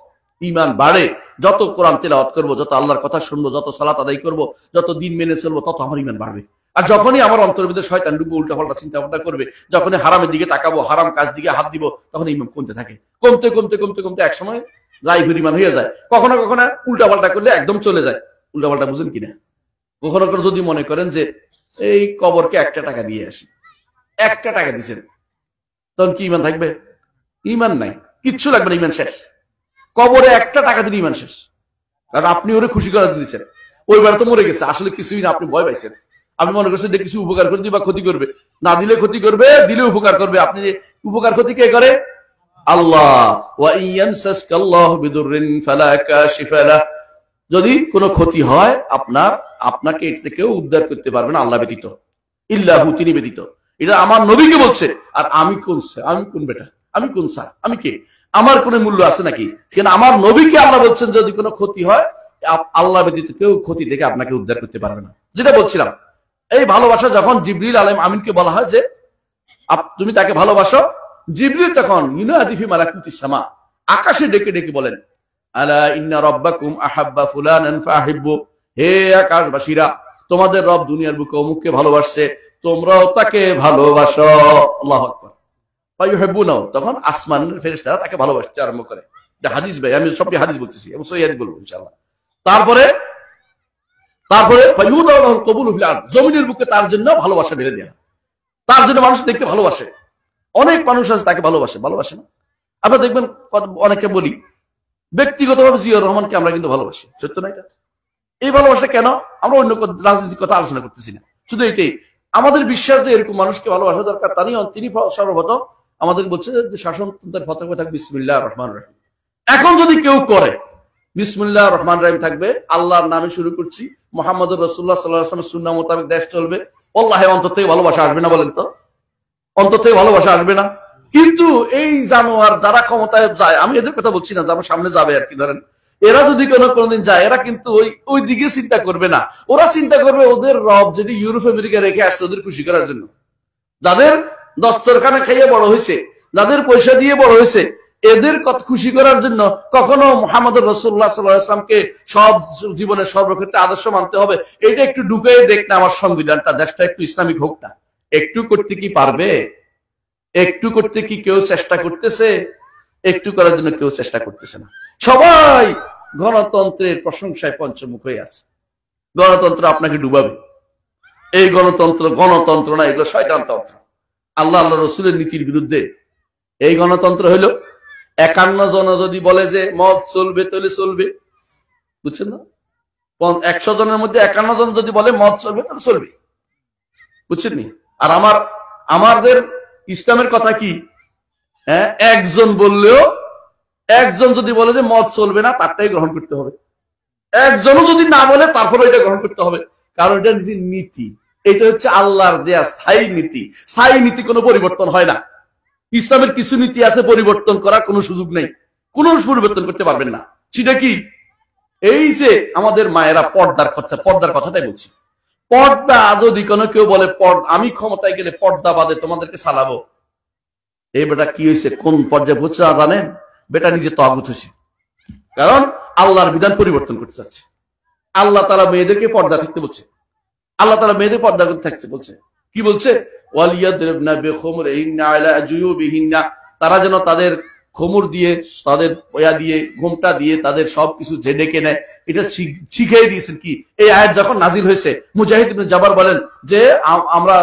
ইমান বাড়ে যত কোরআন তেলাওয়াত করবো, যত আল্লাহর কথা শুনবো, যত সালাত আদায় করবো, যত দিন মেনে চলবো, তত আমার ইমান বাড়বে। আর যখনই আমার অন্তরের ভিতরে শয়তান ঢুকবে, উল্টাপাল্টা চিন্তা ভাবনা করবে, যখনই হারামের দিকে তাকাবো, হারাম কাজ দিকে হাত দিব, তখন ইমান কমতে থাকে। কমতে কমতে কমতে কমতে একসময় লাইভের ইমান হয়ে যায়। কখনো কখনো উল্টাপাল্টা করলে একদম চলে যায়। উল্টাপাল্টা বুঝেন কিনা? কখনো কখনো যদি মনে করেন যে এই কবরকে 1 টাকা দিয়ে আসি, 1 টাকা দিচ্ছেন, তখন কি ইমান থাকবে? ইমান নাই, কিচ্ছু লাগবে না, ইমান শেষ। কবরে 1 টাকা দিলে ইমান শেষ। কারণ আপনি ওরে খুশি করে দিয়েছেন, ওইবার তো মরে গেছে, আসলে কিছুই না, আপনি ভয় পাইছেন। আপনি মনে করছেন যে কিছু উপকার করে দিবে বা ক্ষতি করবে, না দিলে ক্ষতি করবে, দিলে উপকার করবে। আপনি উপকার ক্ষতি কে করে? আল্লাহ। ওয়া ইয়ামসাসকাল্লাহু বিদুররিন ফালা কাশিফা লাহ, যদি কোনো ক্ষতি হয় আপনাকে এর থেকে উদ্ধার করতে পারবে না আল্লাহ ব্যতীত, ইল্লাহু, তিনি ব্যতীত। এটা আমার নবীকে বলছে। আর আমি কোন বেটা, আমি কোন স্যার, আমি কে? আমার কোনো মূল্য আছে নাকি? কেন আমার নবীকে আল্লাহ বলছেন যদি কোনো ক্ষতি হয় আল্লাহ ব্যতীত কেউ ক্ষতি থেকে আপনাকে উদ্ধার করতে পারবে না। যেটা বলছিলাম, এই ভালোবাসা যখন জিবরিল আলাইহিস আমিনকে বলা হয় যে তুমি তাকে ভালোবাসো, জিবরিল তখন ইউনাদি ফি মালাকুতিস সামা, আকাশে ডেকে ডেকে বলেন, আলা ইন্না রাব্বাকুম আহাব্বা ফুলানান ফাহিব্বু, হে আকাশবাসীরা, তোমাদের রব দুনিয়ার বুকে অমুককে ভালোবাসছে, তোমরাও তাকে ভালোবাসো। আল্লাহু আকবার। ফায়ুহিব্বুনাহু, তখন আসমানের ফেরেশতারা তাকে ভালোবাসতে আরম্ভ করে। এটা হাদিস ভাই, আমি সবটি হাদিস বলতেছি এবং সহিহ হাদিস বলবো ইনশাআল্লাহ। তারপরে ফায়ুদাউল কবুলু ফিল আরদ, জমিনের বুকে তার জন্য ভালোবাসা ঢেলে দেয়া, তার জন্য মানুষ দেখতে ভালোবাসে। অনেক মানুষ আছে তাকে ভালোবাসে না? আপনারা দেখবেন অনেকে বলি ব্যক্তিগতভাবে জিয়াউর রহমানকে আমরা কিন্তু ভালোবাসি, সত্য না এটা? এই ভালোবাসা কেন? আমরা অন্য রাজনৈতিক কথা আলোচনা করতেছি না, শুধু এটাই আমাদের বিশ্বাস যে এরকম মানুষকে ভালোবাসা দরকার। তিনি সর্বপ্রথম আমাদের বলছে যে শাসনতন্ত্রের পতাকা থাকবে বিসমিল্লাহির রহমানির রহিম। এখন যদি কেউ করে বিসমিল্লাহির রহমানির রহিম থাকবে, আল্লাহর নামে শুরু করছি, মুহাম্মদুর রাসূলুল্লাহ সাল্লাল্লাহু আলাইহি ওয়াসাল্লামের সুন্নাহ মোতাবেক দেশ চলবে, আল্লাহে অন্তর থেকে ভালোবাসা আসবে না? বলেন তো, অন্তর থেকে ভালোবাসা আসবে না? কিন্তু এই জানোয়ার যারা ক্ষমতায় যায়, আমি এদের কথা বলছি না, যারা সামনে যাবে আর কি, ধরেন এরা যদি কোনোদিন যায়, এরা কিন্তু ওই দিকে চিন্তা করবে না। ওরা চিন্তা করবে ওদের রব যদি ইউরোপ আমেরিকা রেখে আসছে ওদের খুশি করার জন্য, যাদের দস্তরখানে খাইয়ে বড় হয়েছে, যাদের পয়সা দিয়ে বড় হয়েছে, এদের খুশি করার জন্য কখনো মুহাম্মদ রাসূলুল্লাহ সাল্লাল্লাহু আলাইহি ওয়াসাল্লামকে সব জীবনের সর্বক্ষেত্রে আদর্শ মানতে হবে। এটা একটু ঢুকিয়ে দেখ না আমার সংবিধানটা, দেশটা একটু ইসলামিক হোক না। একটু করতে কি পারবে? একটু করতে কি কেউ চেষ্টা করতেছে? একটু করার জন্য কেউ চেষ্টা করতেছে না। সবাই গণতন্ত্রের প্রশংসায় পঞ্চমুখ হয়ে আছে। গণতন্ত্র আপনাকে ডুবাবে। এই গণতন্ত্র না, এগুলো শয়তানতন্ত্র, আল্লাহ রসুলের নীতির বিরুদ্ধে। এই গণতন্ত্র হইল 51 জন যদি বলে যে মদ চলবে তাহলে চলবে, বুঝছেন না? 100 জনের মধ্যে 51 জন যদি বলে মদ চলবে তাহলে চলবে, বুঝছেন নি? আর আমাদের ইসলামের কথা কি? হ্যাঁ, একজন বললেও, একজন যদি বলে যে মদ চলবে না, তারটাই গ্রহণ করতে হবে। একজনও যদি না বলে তারপরে এটা গ্রহণ করতে হবে, কারণ এটা নীতি। এটা হচ্ছে আল্লাহর দেয়া স্থায়ী নীতি। স্থায়ী নীতি কোনো পরিবর্তন হয় না। ইসলামের কিছু নীতি আছে পরিবর্তন করার কোনো সুযোগ নেই, কোনো পরিবর্তন করতে পারবেন না। সেটা কি? এই যে আমাদের মায়েরা পর্দার কথাটাই বলছি। পর্দা যদি কোনো কেউ বলে আমি ক্ষমতায় গেলে পর্দা বাদে তোমাদেরকে চালাবো, এই বেটা কি হয়েছে, কোন পর্যায়ে বুঝছে জানেন? বেটা নিজে তাগুত হয়েছে, কারণ আল্লাহর বিধান পরিবর্তন করতে চাচ্ছে। আল্লাহ তাআলা মেয়েদেরকে পর্দা থাকতে বলছে, আল্লাহ তাআলা মেয়েদের পর্দা করতে থাকতে বলছে। কি বলছে? ওয়ালিয়াদরিবনা বিখুমরিহিন্না আলা জুয়ুবিহিন্না, তারা যেন তাদের খমর দিয়ে, তাদের পয়া দিয়ে, ঘোমটা দিয়ে তাদের সবকিছু যে ডেকে নেয়। এটা শিখিয়ে দিয়েছেন কি? এই আয়াত যখন নাজিল হয়েছে, মুজাহিদ ইবনে জাবার বলেন যে আমরা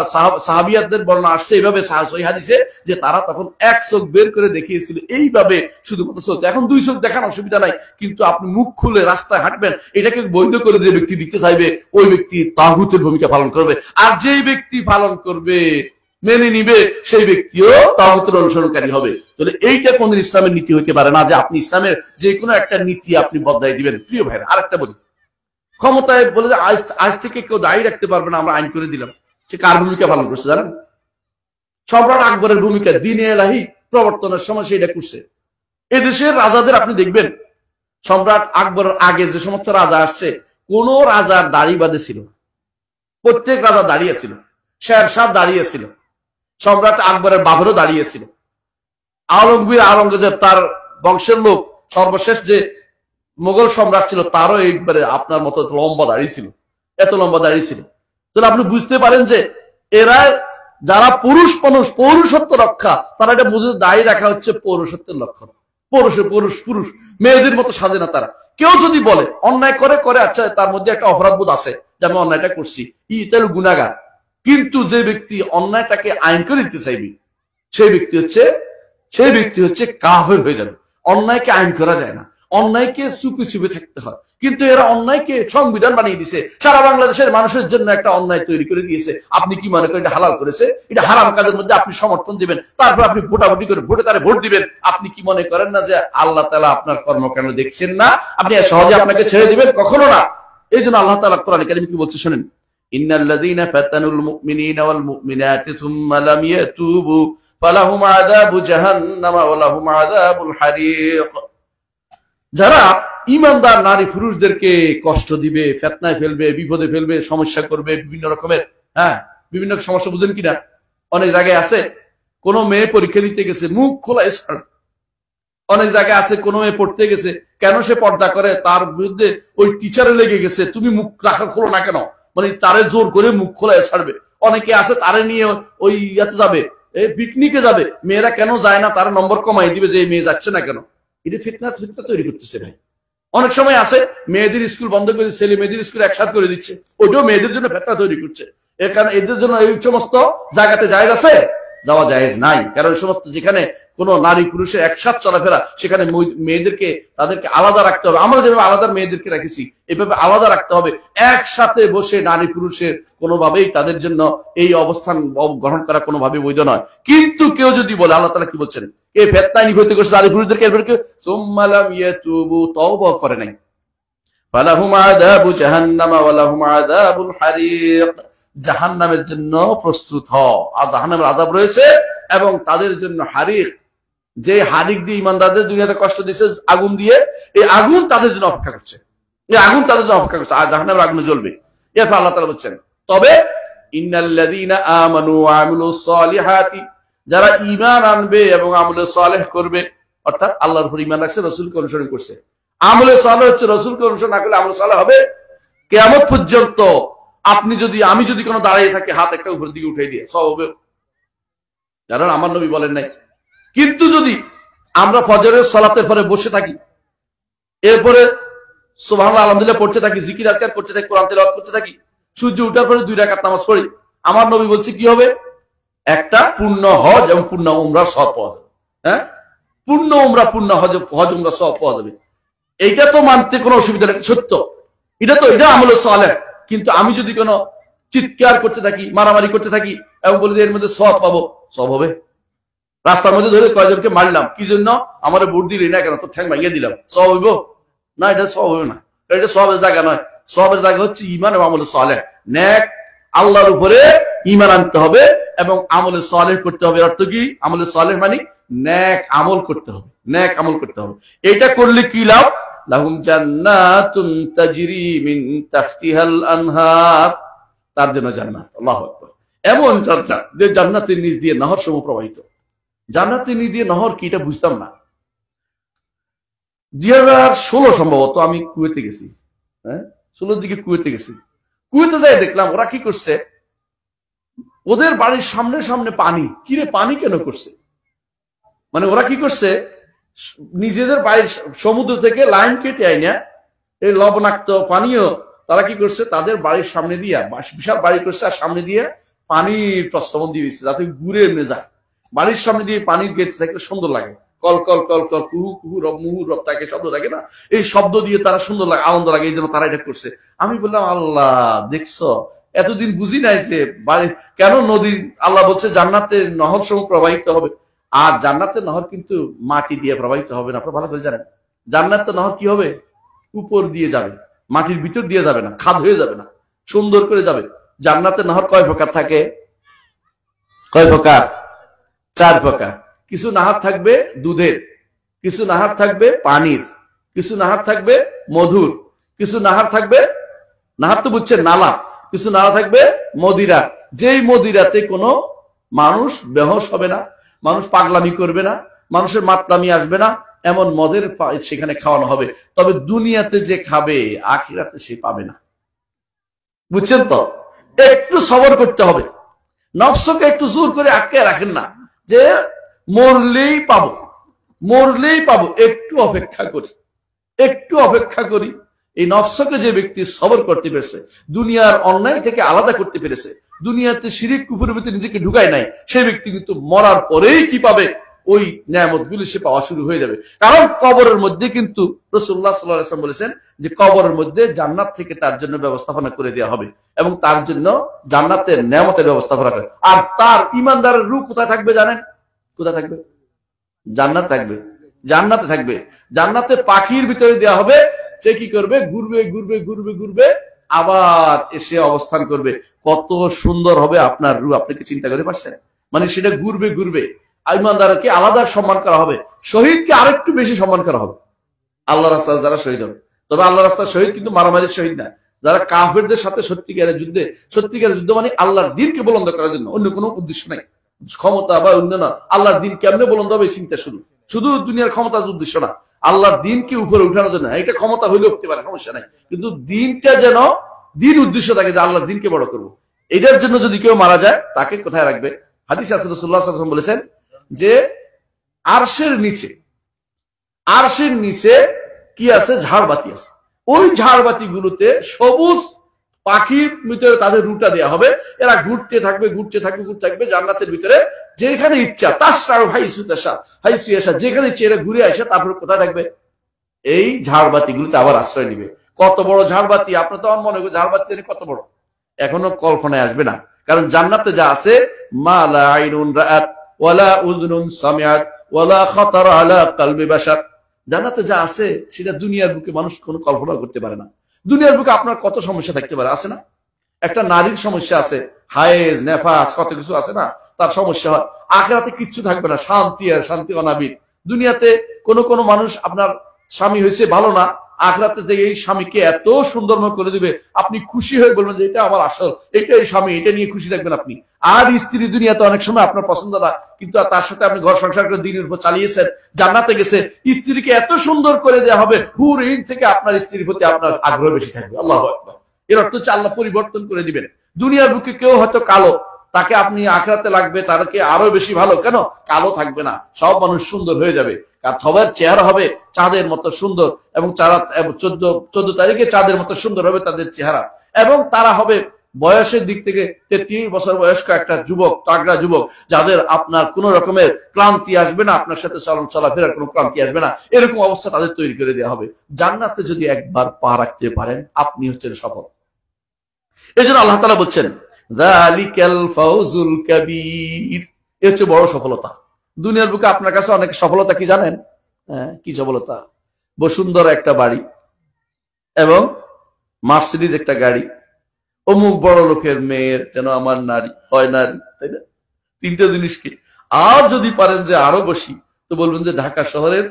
সাহাবিয়াতদের বর্ণনা আসছে এইভাবে সহিহ হাদিসে, যে তারা তখন এক চোখ বের করে দেখিয়েছিল, এইভাবে শুধুমাত্র চোখ। এখন 2 চোখ দেখার অসুবিধা নাই, কিন্তু আপনি মুখ খুলে রাস্তায় হাঁটবেন, এটাকে বৈধ করে যে ব্যক্তি দিতে চাইবে ওই ব্যক্তি তাগুতের ভূমিকা পালন করবে। আর যেই ব্যক্তি পালন করবে, মেনে নিবে, সেই ব্যক্তিও তাগুতের অনুসরণকারী হবে। তাহলে এইটা কোনদিন ইসলামের নীতি হইতে পারে না যে আপনি ইসলামের যে কোনো একটা নীতি আপনি বদলাই দিবেন। প্রিয় ভাইরা, আরেকটা বলি, ক্ষমতায় বলে যে আজ থেকে কেউ দায়ী রাখতে পারবে না, আমরা আইন করে দিলাম। সে কার ভূমিকা পালন করছে জানেন? সম্রাট আকবরের ভূমিকা, দিনে এলাহি প্রবর্তনের সময় সেটা করছে। এদেশের রাজাদের আপনি দেখবেন, সম্রাট আকবরের আগে যে সমস্ত রাজা আসছে, কোন রাজার দাড়ি বাঁধে ছিল? প্রত্যেক রাজা দাঁড়িয়েছিল। শেরশাহ দাঁড়িয়েছিল, সম্রাট আকবরের বাবরও দাঁড়িয়েছিল, আলমগীর আওরঙ্গজেব তার বংশের লোক সর্বশেষ যে মোগল সম্রাট ছিল তারও একবারে আপনার মতো লম্বা দাঁড়িয়েছিল, এত লম্বা দাঁড়িয়েছিল। তাহলে আপনি বুঝতে পারেন যে এরা যারা পুরুষ মানুষ, পৌরুষত্ব রক্ষা, তারা এটা বুঝে দায়ী রাখা হচ্ছে পৌরুষত্বের লক্ষণ। পুরুষ মেয়েদের মতো সাজে না তারা। কেউ যদি বলে অন্যায় করে, আচ্ছা তার মধ্যে একটা অপরাধ বোধ আছে যে আমি অন্যায়টা করছি, তাহলে গুনাহগার। কিন্তু যে ব্যক্তি অন্যায়টাকে আইন করে দিতে চাইবে সেই ব্যক্তি হচ্ছে কাফের হয়ে যাবে। অন্যায়কে আইন করা যায় না, অন্যায়কে চুপে চুপে থাকতে হয়। কিন্তু এরা অন্যায়কে সংবিধান বানিয়ে দিয়েছে, সারা বাংলাদেশের মানুষের জন্য একটা অন্যায় তৈরি করে দিয়েছে। আপনি কি মনে করেন এটা হালাল করেছে? এটা হারাম কাজের মধ্যে আপনি সমর্থন দিবেন, তারপর আপনি ভোটাভুটি করে ভোটে তারে ভোট দিবেন। আপনি কি মনে করেন না যে আল্লাহ তাআলা আপনার কর্মকাণ্ড দেখছেন না? আপনি সহজে আপনাকে ছেড়ে দিবেন? কখনো না। এই জন্য আল্লাহ তাআলা কোরআনে কারীমে কি বলছে শুনেন, ইন্নাল্লাযীনা ফাতানুল মুমিনিনা ওয়াল মুমিনাতি সুম্মা লাম ইয়াতুবু ফালাহুম আযাবু জাহান্নাম ওয়া লাহুম আযাবুল হারিক। যারা ইমানদার নারী পুরুষদেরকে কষ্ট দিবে, ফিতনায় ফেলবে, বিপদে ফেলবে, সমস্যা করবে, বিভিন্ন রকমের বিভিন্ন সমস্যা, বুঝেন কিনা? অনেক জায়গায় আছে কোন মেয়ে পরীক্ষা দিতে গেছে, মুখ খোলা স্কার্ট। অনেক জায়গায় আছে কোন মেয়ে পড়তে গেছে, কেন সে পর্দা করে তার বিরুদ্ধে ওই টিচারে লেগে গেছে, তুমি মুখ রাখা খোলো না কেন, মানে তারে জোর করে মুখ খোলা ছাড়বে। অনেকে আছে তারে নিয়ে ওই ইয়াতে যাবে, পিকনিকে যাবে, মেয়েরা কেন যায় না, তার নম্বর কমাই দিবে যে এই মেয়ে যাচ্ছে না কেন। এটা ফিতনা তৈরি করতেছে ভাই। অনেক সময় আছে মেয়েদের স্কুল বন্ধ করে ছেলে মেয়েদের স্কুল একসাথে করে দিচ্ছে, ওইটাও মেয়েদের জন্য ফিতনা তৈরি করছে। কারণ এদের জন্য এই সমস্ত জায়গাতে জায়েজ আছে, যাওয়া জায়েজ নাই। কারণ এই সমস্ত যেখানে কোন নারী পুরুষের একসাথে চলাফেরা, সেখানে মেয়েদেরকে তাদেরকে আলাদা রাখতে হবে। আমরা যেভাবে আলাদা মেয়েদেরকে রাখেছি এভাবে আলাদা রাখতে হবে। একসাথে বসে নারী পুরুষের কোনোভাবেই তাদের জন্য এই অবস্থান গ্রহণ করা কোনোভাবে বৈধ নয়। কিন্তু কেউ যদি বলে, আল্লাহ তাআলা কি বলছেন, এই ফিতনায় নিহত করছে নারী পুরুষদেরকে, এরপর কেউ সুম্মা লাম ইয়াতুবু, তওবা করে নাই, ফালাহুম আযাবু জাহান্নাম ওয়া লাহুম আযাবুল হারিক, জাহান্নামের জন্য প্রস্তুত হও। আর জাহান্নামের আযাব রয়েছে এবং তাদের জন্য হারিক, যে হারিক দিয়ে ইমানদারদের দুনিয়াতে কষ্ট দিয়েছে আগুন দিয়ে, এই আগুন তাদের জন্য অপেক্ষা করছে, এই আগুন তাদের জন্য অপেক্ষা করছে, আর জাহান্নামের আগুনে জ্বলবে। এরপর আল্লাহ তাআলা বলছেন, তবে ইন্নাল্লাযীনা আমানু ওয়া আমিলুস সালিহাতি, যারা ঈমান আনবে এবং আমলে সালেহ করবে, অর্থাৎ আল্লাহর উপর ঈমান রাখছে, রাসূলকে অনুসরণ করছে। আমলে সালেহ হচ্ছে রাসূলকে অনুসরণ না করলে আমলে সালেহ হবে কিয়ামত পর্যন্ত। আমি যদি কোনো দাঁড়িয়ে থাকি, হাত একটা উপরের দিকে উঠে দিয়ে সব হবে, কারণ আমার নবী বলেন নাই। কিন্তু যদি আমরা ফজরের সালাতের পরে বসে থাকি, এরপরে সুবহানাল্লাহ আলহামদুলিল্লাহ পড়তে থাকি, জিকির আজকার করতে থাকি, কোরআন তেলাওয়াত করতে থাকি, সূর্য ওঠার পরে 2 রাকাত নামাজ পড়ি, আমার নবী বলছে কি হবে, একটা পূর্ণ হজ এবং পূর্ণ উমরা সওয়াব পাওয়া যাবে। পূর্ণ উমরা, পূর্ণ হজ উমরা সওয়াব পাওয়া যাবে। এইটা তো মানতে কোনো অসুবিধা নেই, সত্য, এটা আমলে সালেহ। কিন্তু আমি যদি কোনো চিৎকার করতে থাকি, মারামারি করতে থাকি এবং বলি যে এর মধ্যে সওয়াব পাবো, সওয়াব হবে? রাস্তার মধ্যে ধরে কয়েকজনকে মারলাম, কি জন্য, আমার ভোট দিলি না কেন, তোর ঠ্যাং ভাঙিয়ে দিলাম, সওয়াব হইব না? এটা সওয়াব হবে না, এটা সওয়াবের জায়গা নয়। সওয়াবের জায়গা হচ্ছে ঈমান এবং আমলে সালেহ, নেক, আল্লাহর উপরে ঈমান আনতে হবে এবং আমলে সালেহ করতে হবে। অর্থ কি? আমলে সালেহ মানে নেক আমল করতে হবে, নেক আমল করতে হবে। এটা করলে কি লাভ? লাহুম জান্নাতুন তাজরি মিন তাহতিহাল আনহার, তার জন্য জান্নাত। আল্লাহু আকবার। এমন জান্নাত যে জান্নাতের নিচ দিয়ে নহর সমূহ প্রবাহিত। জান্নাতের নিচ দিয়ে নহর কি, এটা বুঝতাম না। 2016 সম্ভবত আমি কুয়েতে গেছি, 16 দিকে কুয়েতে গেছি। কুয়েতে যাই দেখলাম ওরা কি করছে, ওদের বাড়ির সামনে সামনে পানি। কিরে পানি কেন করছে? মানে ওরা কি করছে, নিজেদের বাড়ির সমুদ্র থেকে লাইন কেটে আইনা এই লবণাক্ত পানীয় তারা কি করছে, তাদের বাড়ির সামনে দিয়া, বিশাল বাড়ি করছে, আর সামনে দিয়ে পানির প্রস্তাবন দিয়ে দিচ্ছে যাতে ঘুরে এমনি যায়। বাড়ির সামনে দিয়ে পানির গেতে থাকলে সুন্দর লাগে, কল কল কল কল, কুহু কুহু রব মুহু রব, তাকে শব্দ থাকে না, এই শব্দ দিয়ে তারা সুন্দর লাগে, আনন্দ লাগে, এই জন্য তারা এটা করছে। আমি বললাম, আল্লাহ দেখছো, এতদিন বুঝি নাই যে বাড়ি কেন নদী, আল্লাহ বলছে জান্নাতের নহর সমূহ প্রবাহিত হবে। আর জান্নাতের নহর কিন্তু মাটি দিয়ে প্রবাহিত হবে না, আপনারা ভালো করে জানেন। জান্নাতের নহর কি হবে? উপর দিয়ে যাবে, মাটির ভিতর দিয়ে যাবে না, খাদ হয়ে যাবে না, সুন্দর করে যাবে। জান্নাতের নাহর কয় প্রকার থাকে? কয় প্রকার? 4 প্রকার। কিছু নাহার থাকবে দুধের, কিছু নাহার থাকবে পানির, কিছু নাহার থাকবে মধুর, কিছু নাহার থাকবে, নাহার তো বুঝছেন নালা, কিছু নালা থাকবে মদিরা। যেই মদিরাতে কোনো মানুষ বেহোশ হবে না, মানুষ পাগলামি করবে না, মানুষের মাতলামি আসবে না, এমন মদের সেখানে খাওয়ানো হবে। তবে দুনিয়াতে যে খাবে আখিরাতে সে পাবে না। বুঝছেন তো? একটু সবর করতে হবে, নফসকে একটু জোর করে আটকে রাখেন না যে মরলেই পাবো, মরলেই পাবো। একটু অপেক্ষা করি, একটু অপেক্ষা করি। এই নফসকে যে ব্যক্তি সবর করতে পেরেছে, দুনিয়ার অন্যায় থেকে আলাদা করতে পেরেছে, দুনিয়াতে শিরিক কুফরের ভিতরে নিজেকে ঢুকায় নাই, সেই ব্যক্তি কিন্তু মরার পরেই কি পাবে? ওই নিয়ামত গুলি সে পাওয়া শুরু হয়ে যাবে। কারণ কবরের মধ্যে কিন্তু রাসূলুল্লাহ সাল্লাল্লাহু আলাইহি ওয়াসাল্লাম বলেছেন যে কবরের মধ্যে জান্নাত থেকে তার জন্য ব্যবস্থাপনা করে দেওয়া হবে এবং তার জন্য জান্নাতের নিয়ামতের ব্যবস্থাপনা করে। আর তার ইমানদারের রূহ কোথায় থাকবে জানেন? কোথায় থাকবে? জান্নাত থাকবে, জান্নাতে থাকবে। জান্নাতে পাখির ভিতরে দেওয়া হবে, সে কি করবে? ঘুরবে ঘুরবে ঘুরবে ঘুরবে, আবার এসে অবস্থান করবে। কত সুন্দর হবে আপনার রূহ, আপনি কি চিন্তা করে পারছেন? মানে সেটা ঘুরবে ঘুরবে। ইমানদারকে আলাদা সম্মান করা হবে, শহীদকে আরেকটু বেশি সম্মান করা হবে। আল্লাহ রাস্তায় যারা শহীদ হবে, তবে আল্লাহ রাস্তার শহীদ কিন্তু মারামারির শহীদ না, যারা কাফেরদের সাথে সত্যিকারের যুদ্ধে, সত্যিকারের যুদ্ধ মানে আল্লাহর দিনকে বুলন্দ করার জন্য, অন্য কোনো উদ্দেশ্য নাই, ক্ষমতা বা অন্য না। আল্লাহর দিন কেমনে বুলন্দ হবে এই চিন্তা শুরু, শুধু দুনিয়ার ক্ষমতার উদ্দেশ্য না, আল্লাহর দিনকে উপরে উঠানোর জন্য। এটা ক্ষমতা হইলে উঠতে পারে, সমস্যা নাই, কিন্তু দিনটা যেন দিন উদ্দেশ্য থাকে যে আল্লাহর দিনকে বড় করবো। এটার জন্য যদি কেউ মারা যায় তাকে কোথায় রাখবে? হাদিস আছে, রাসূলুল্লাহ সাল্লাল্লাহু আলাইহি ওয়াসাল্লাম বলেছেন যে আরশের নিচে, আরশের নিচে কি আছে? ঝাড়বাতি আছে। ওই ঝাড়বাতি গুলোতে সবুজ পাখির ভিতরে তাদের রুটা দেওয়া হবে, এরা ঘুরতে থাকবে ঘুরতে থাকবে ঘুরতে থাকবে জান্নাতের ভিতরে, যেখানে ইচ্ছা তাসসাউ হাইসু তাশা হাইসু ইয়াশা, যেখানে ইচ্ছা এরা ঘুরে আসে, তারপরে কোথায় থাকবে? এই ঝাড়বাতি গুলোতে আবার আশ্রয় নিবে। কত বড় ঝাড়বাতি! আপনার তো মনে হয় ঝাড়বাতি কত বড়, এখনো কল্পনায় আসবে না। কারণ জান্নাতে যা আছে, মা লা আইনুন রাআত ওয়ালা উযুনুন সামিআত ওয়ালা খাতারা আলা কলবি বাশার। জান্নাতে যা আছে সেটা দুনিয়ার বুকে মানুষ কোনো কল্পনা করতে পারে না। দুনিয়ার বুকে আপনার কত সমস্যা থাকতে পারে, আছে না? একটা নারীর সমস্যা আছে, হায়েজ নেফাস কত কিছু আছে না, তার সমস্যা হয়। আখিরাতে কিচ্ছু থাকবে না, শান্তি আর শান্তি অনাবিল। দুনিয়াতে কোন মানুষ আপনার স্বামী হয়েছে ভালো না, আখিরাতে থেকে এই স্বামীকে এত সুন্দরময় করে দিবে, আপনি খুশি হয়ে বলবেন যে এটা আমার আসল, এটাই স্বামী, এটা নিয়ে খুশি থাকবেন আপনি। আর স্ত্রী দুনিয়াতে অনেক সময় আপনার পছন্দ না, কিন্তু তার সাথে আপনি ঘর সংসার করে দিনের উপর চালিয়েছেন, জান্নাতে গেছে, স্ত্রীকে এত সুন্দর করে দেওয়া হবে, হুর ইন থেকে আপনার স্ত্রীর প্রতি আপনার আগ্রহ বেশি থাকবে। আল্লাহু আকবার। এর অর্থ হচ্ছে আল্লাহ পরিবর্তন করে দিবেন। দুনিয়ার বুকে কেউ হয়তো কালো, তাকে আপনি আখিরাতে লাগবে তারকে আরো বেশি ভালো, কেন? কালো থাকবে না, সব মানুষ সুন্দর হয়ে যাবে। আর সবার চেহারা হবে চাঁদের মতো সুন্দর, এবং 14 তারিখে চাঁদের মতো সুন্দর হবে তাদের চেহারা, এবং তারা হবে বয়সের দিক থেকে 33 বছর বয়স্ক একটা যুবক, তাগড়া যুবক, যাদের আপনার কোন রকমের ক্লান্তি আসবে না, আপনার সাথে চলাফেরার কোনো ক্লান্তি আসবে না, এরকম অবস্থা তাদের তৈরি করে দেওয়া হবে। জান্নাতে যদি একবার পা রাখতে পারেন, আপনি হচ্ছেন সফল। এই জন্য আল্লাহ তাআলা বলছেন যালিকাল ফাউজুল কাবীর, এ হচ্ছে বড় সফলতা। দুনিয়ার বুকে আপনার কাছে অনেক সফলতা কি জানেন? কি সফলতা? বসুন্ধরা একটা বাড়ি এবং মার্সিডিজ একটা গাড়ি, অমুক বড় লোকের মেয়ের যেন আমার নারী হয়, নারী, তাই না? 3টে জিনিস কি? আর যদি পারেন যে আরো বেশি, তো বলবেন যে ঢাকা শহরের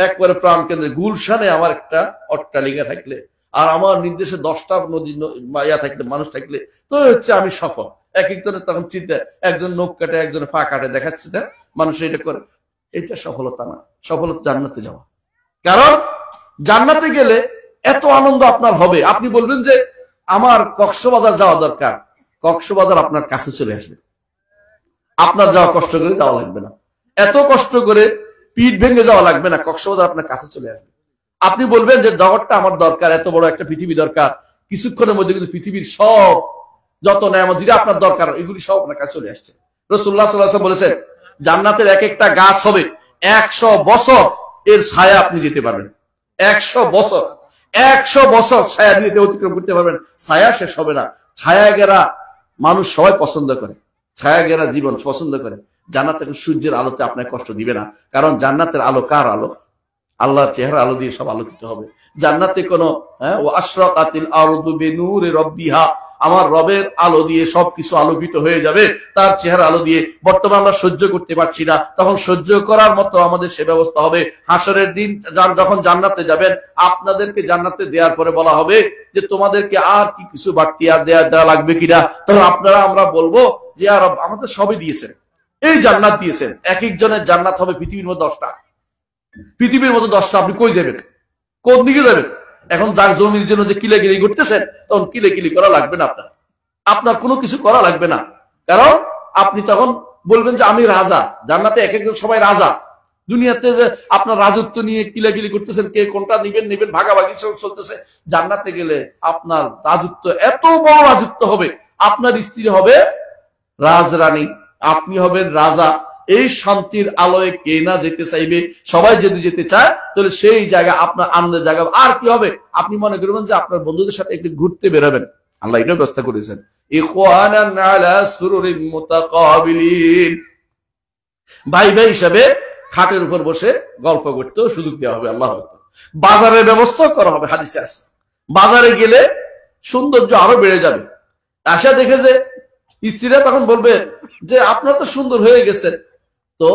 একবারে প্রাণ কেন্দ্রে গুলশানে আমার একটা অট্টালিকা থাকলে, আর আমার নির্দেশে 10টা নদী মায়া থাকলে, মানুষ থাকলে, তো হচ্ছে আমি সফল। এক একজনের তখন চিন্তা, একজন নখ কাটে, একজনের পা কাটে, দেখাচ্ছে না মানুষ এটা করে। এটা সফলতা না, সফলতা জান্নাতে যাওয়া। কারণ জান্নাতে গেলে এত আনন্দ আপনার হবে, আপনি বলবেন যে আমার কক্সবাজার যাওয়া দরকার, কক্সবাজার আপনার কাছে চলে আসবে, আপনার যাওয়া কষ্ট করে যাওয়া লাগবে না, এত কষ্ট করে পিঠ ভেঙে যাওয়া লাগবে না, কক্সবাজার আপনার কাছে চলে আসবে। আপনি বলবেন যে জগৎটা আমার দরকার, এত বড় একটা পৃথিবী দরকার, কিছুক্ষণের মধ্যে কিন্তু পৃথিবীর সব যত নেয়ামত যেটা আপনার দরকার, এগুলি সব আপনার কাছে চলে আসছে। রাসূলুল্লাহ সাল্লাল্লাহু আলাইহি ওয়াসাল্লাম বলেছেন জান্নাতের এক একটা গাছ হবে 100 বছর এর ছায়া আপনি যেতে পারবেন। 100 বছর, 100 বছর ছায়া দিয়ে অতিক্রম করতে পারবেন, ছায়া শেষ হবে না। ছায়া ঘেরা মানুষ সবাই পছন্দ করে, ছায়া ঘেরা জীবন পছন্দ করে। জান্নাতের সূর্যের আলোতে আপনার কষ্ট দিবে না, কারণ জান্নাতের আলো কার আলো? আল্লাহর চেহারা আলো দিয়ে সব আলোকিত হবে। জান্নাতে কোনো ও আশরাকাতিল আরদু বিনূরি রাব্বিহা, আমার রবের আলো দিয়ে সবকিছু আলোকিত হয়ে যাবে, তার চেহারা আলো দিয়ে। বর্তমানে আমরা সহ্য করতে পারছি না, তখন সহ্য করার মতো আমাদের সে ব্যবস্থা হবে। হাসরের দিন যখন জান্নাতে যাবেন, আপনাদেরকে জান্নাতে দেওয়ার পরে বলা হবে যে তোমাদেরকে আর কি কিছু বাড়তি আর দেওয়া লাগবে কিনা। তখন আমরা বলবো যে আর আমাদের সবই দিয়েছেন, এই জান্নাত দিয়েছেন। এক একজনের জান্নাত হবে পৃথিবীর মধ্যে 10টা, পৃথিবীর মতো 10টা। আপনি কই যাবেন, কোন দিকে যাবেন? এখন যার জমির জন্য যে কিলাকিলি করতেছেন, তখন কিলাকিলি করা লাগবে না, আপনার কোনো কিছু করা লাগবে না। কারণ আপনি তখন বলবেন যে আমি রাজা। জান্নাতে এক একজন সবাই রাজা। দুনিয়াতে যে আপনার রাজত্ব নিয়ে কিলাকিলি করতেছেন, কে কোনটা নিবেন ভাগাভাগি চলতেছে। জান্নাতে গেলে আপনার রাজত্ব এত বড় রাজত্ব হবে, আপনার স্ত্রী হবে রাজরানী, আপনি হবেন রাজা। এই শান্তির আলোয় কে না যেতে চাইবে? সবাই যদি যেতে চায়, তাহলে সেই জায়গা আপনার আনন্দের জায়গা। আর কি হবে? আপনি মনে করবেন যে আপনার বন্ধুদের সাথে একটু ঘুরতে বেরোবেন। আল্লাহ এটাও ব্যবস্থা করেছেন। ইখওয়ানান আলা সুরুরিন মুতাকাবিলিন, ভাই ভাই হিসাবে খাটের উপর বসে গল্প করতেও সুযোগ দেওয়া হবে। আল্লাহ আকবার। বাজারের ব্যবস্থা করা হবে। হাদিসে আছে, বাজারে গেলে সৌন্দর্য আরো বেড়ে যাবে। আশা দেখে যে স্ত্রীরা তখন বলবে যে আপনার তো সুন্দর হয়ে গেছেন, তো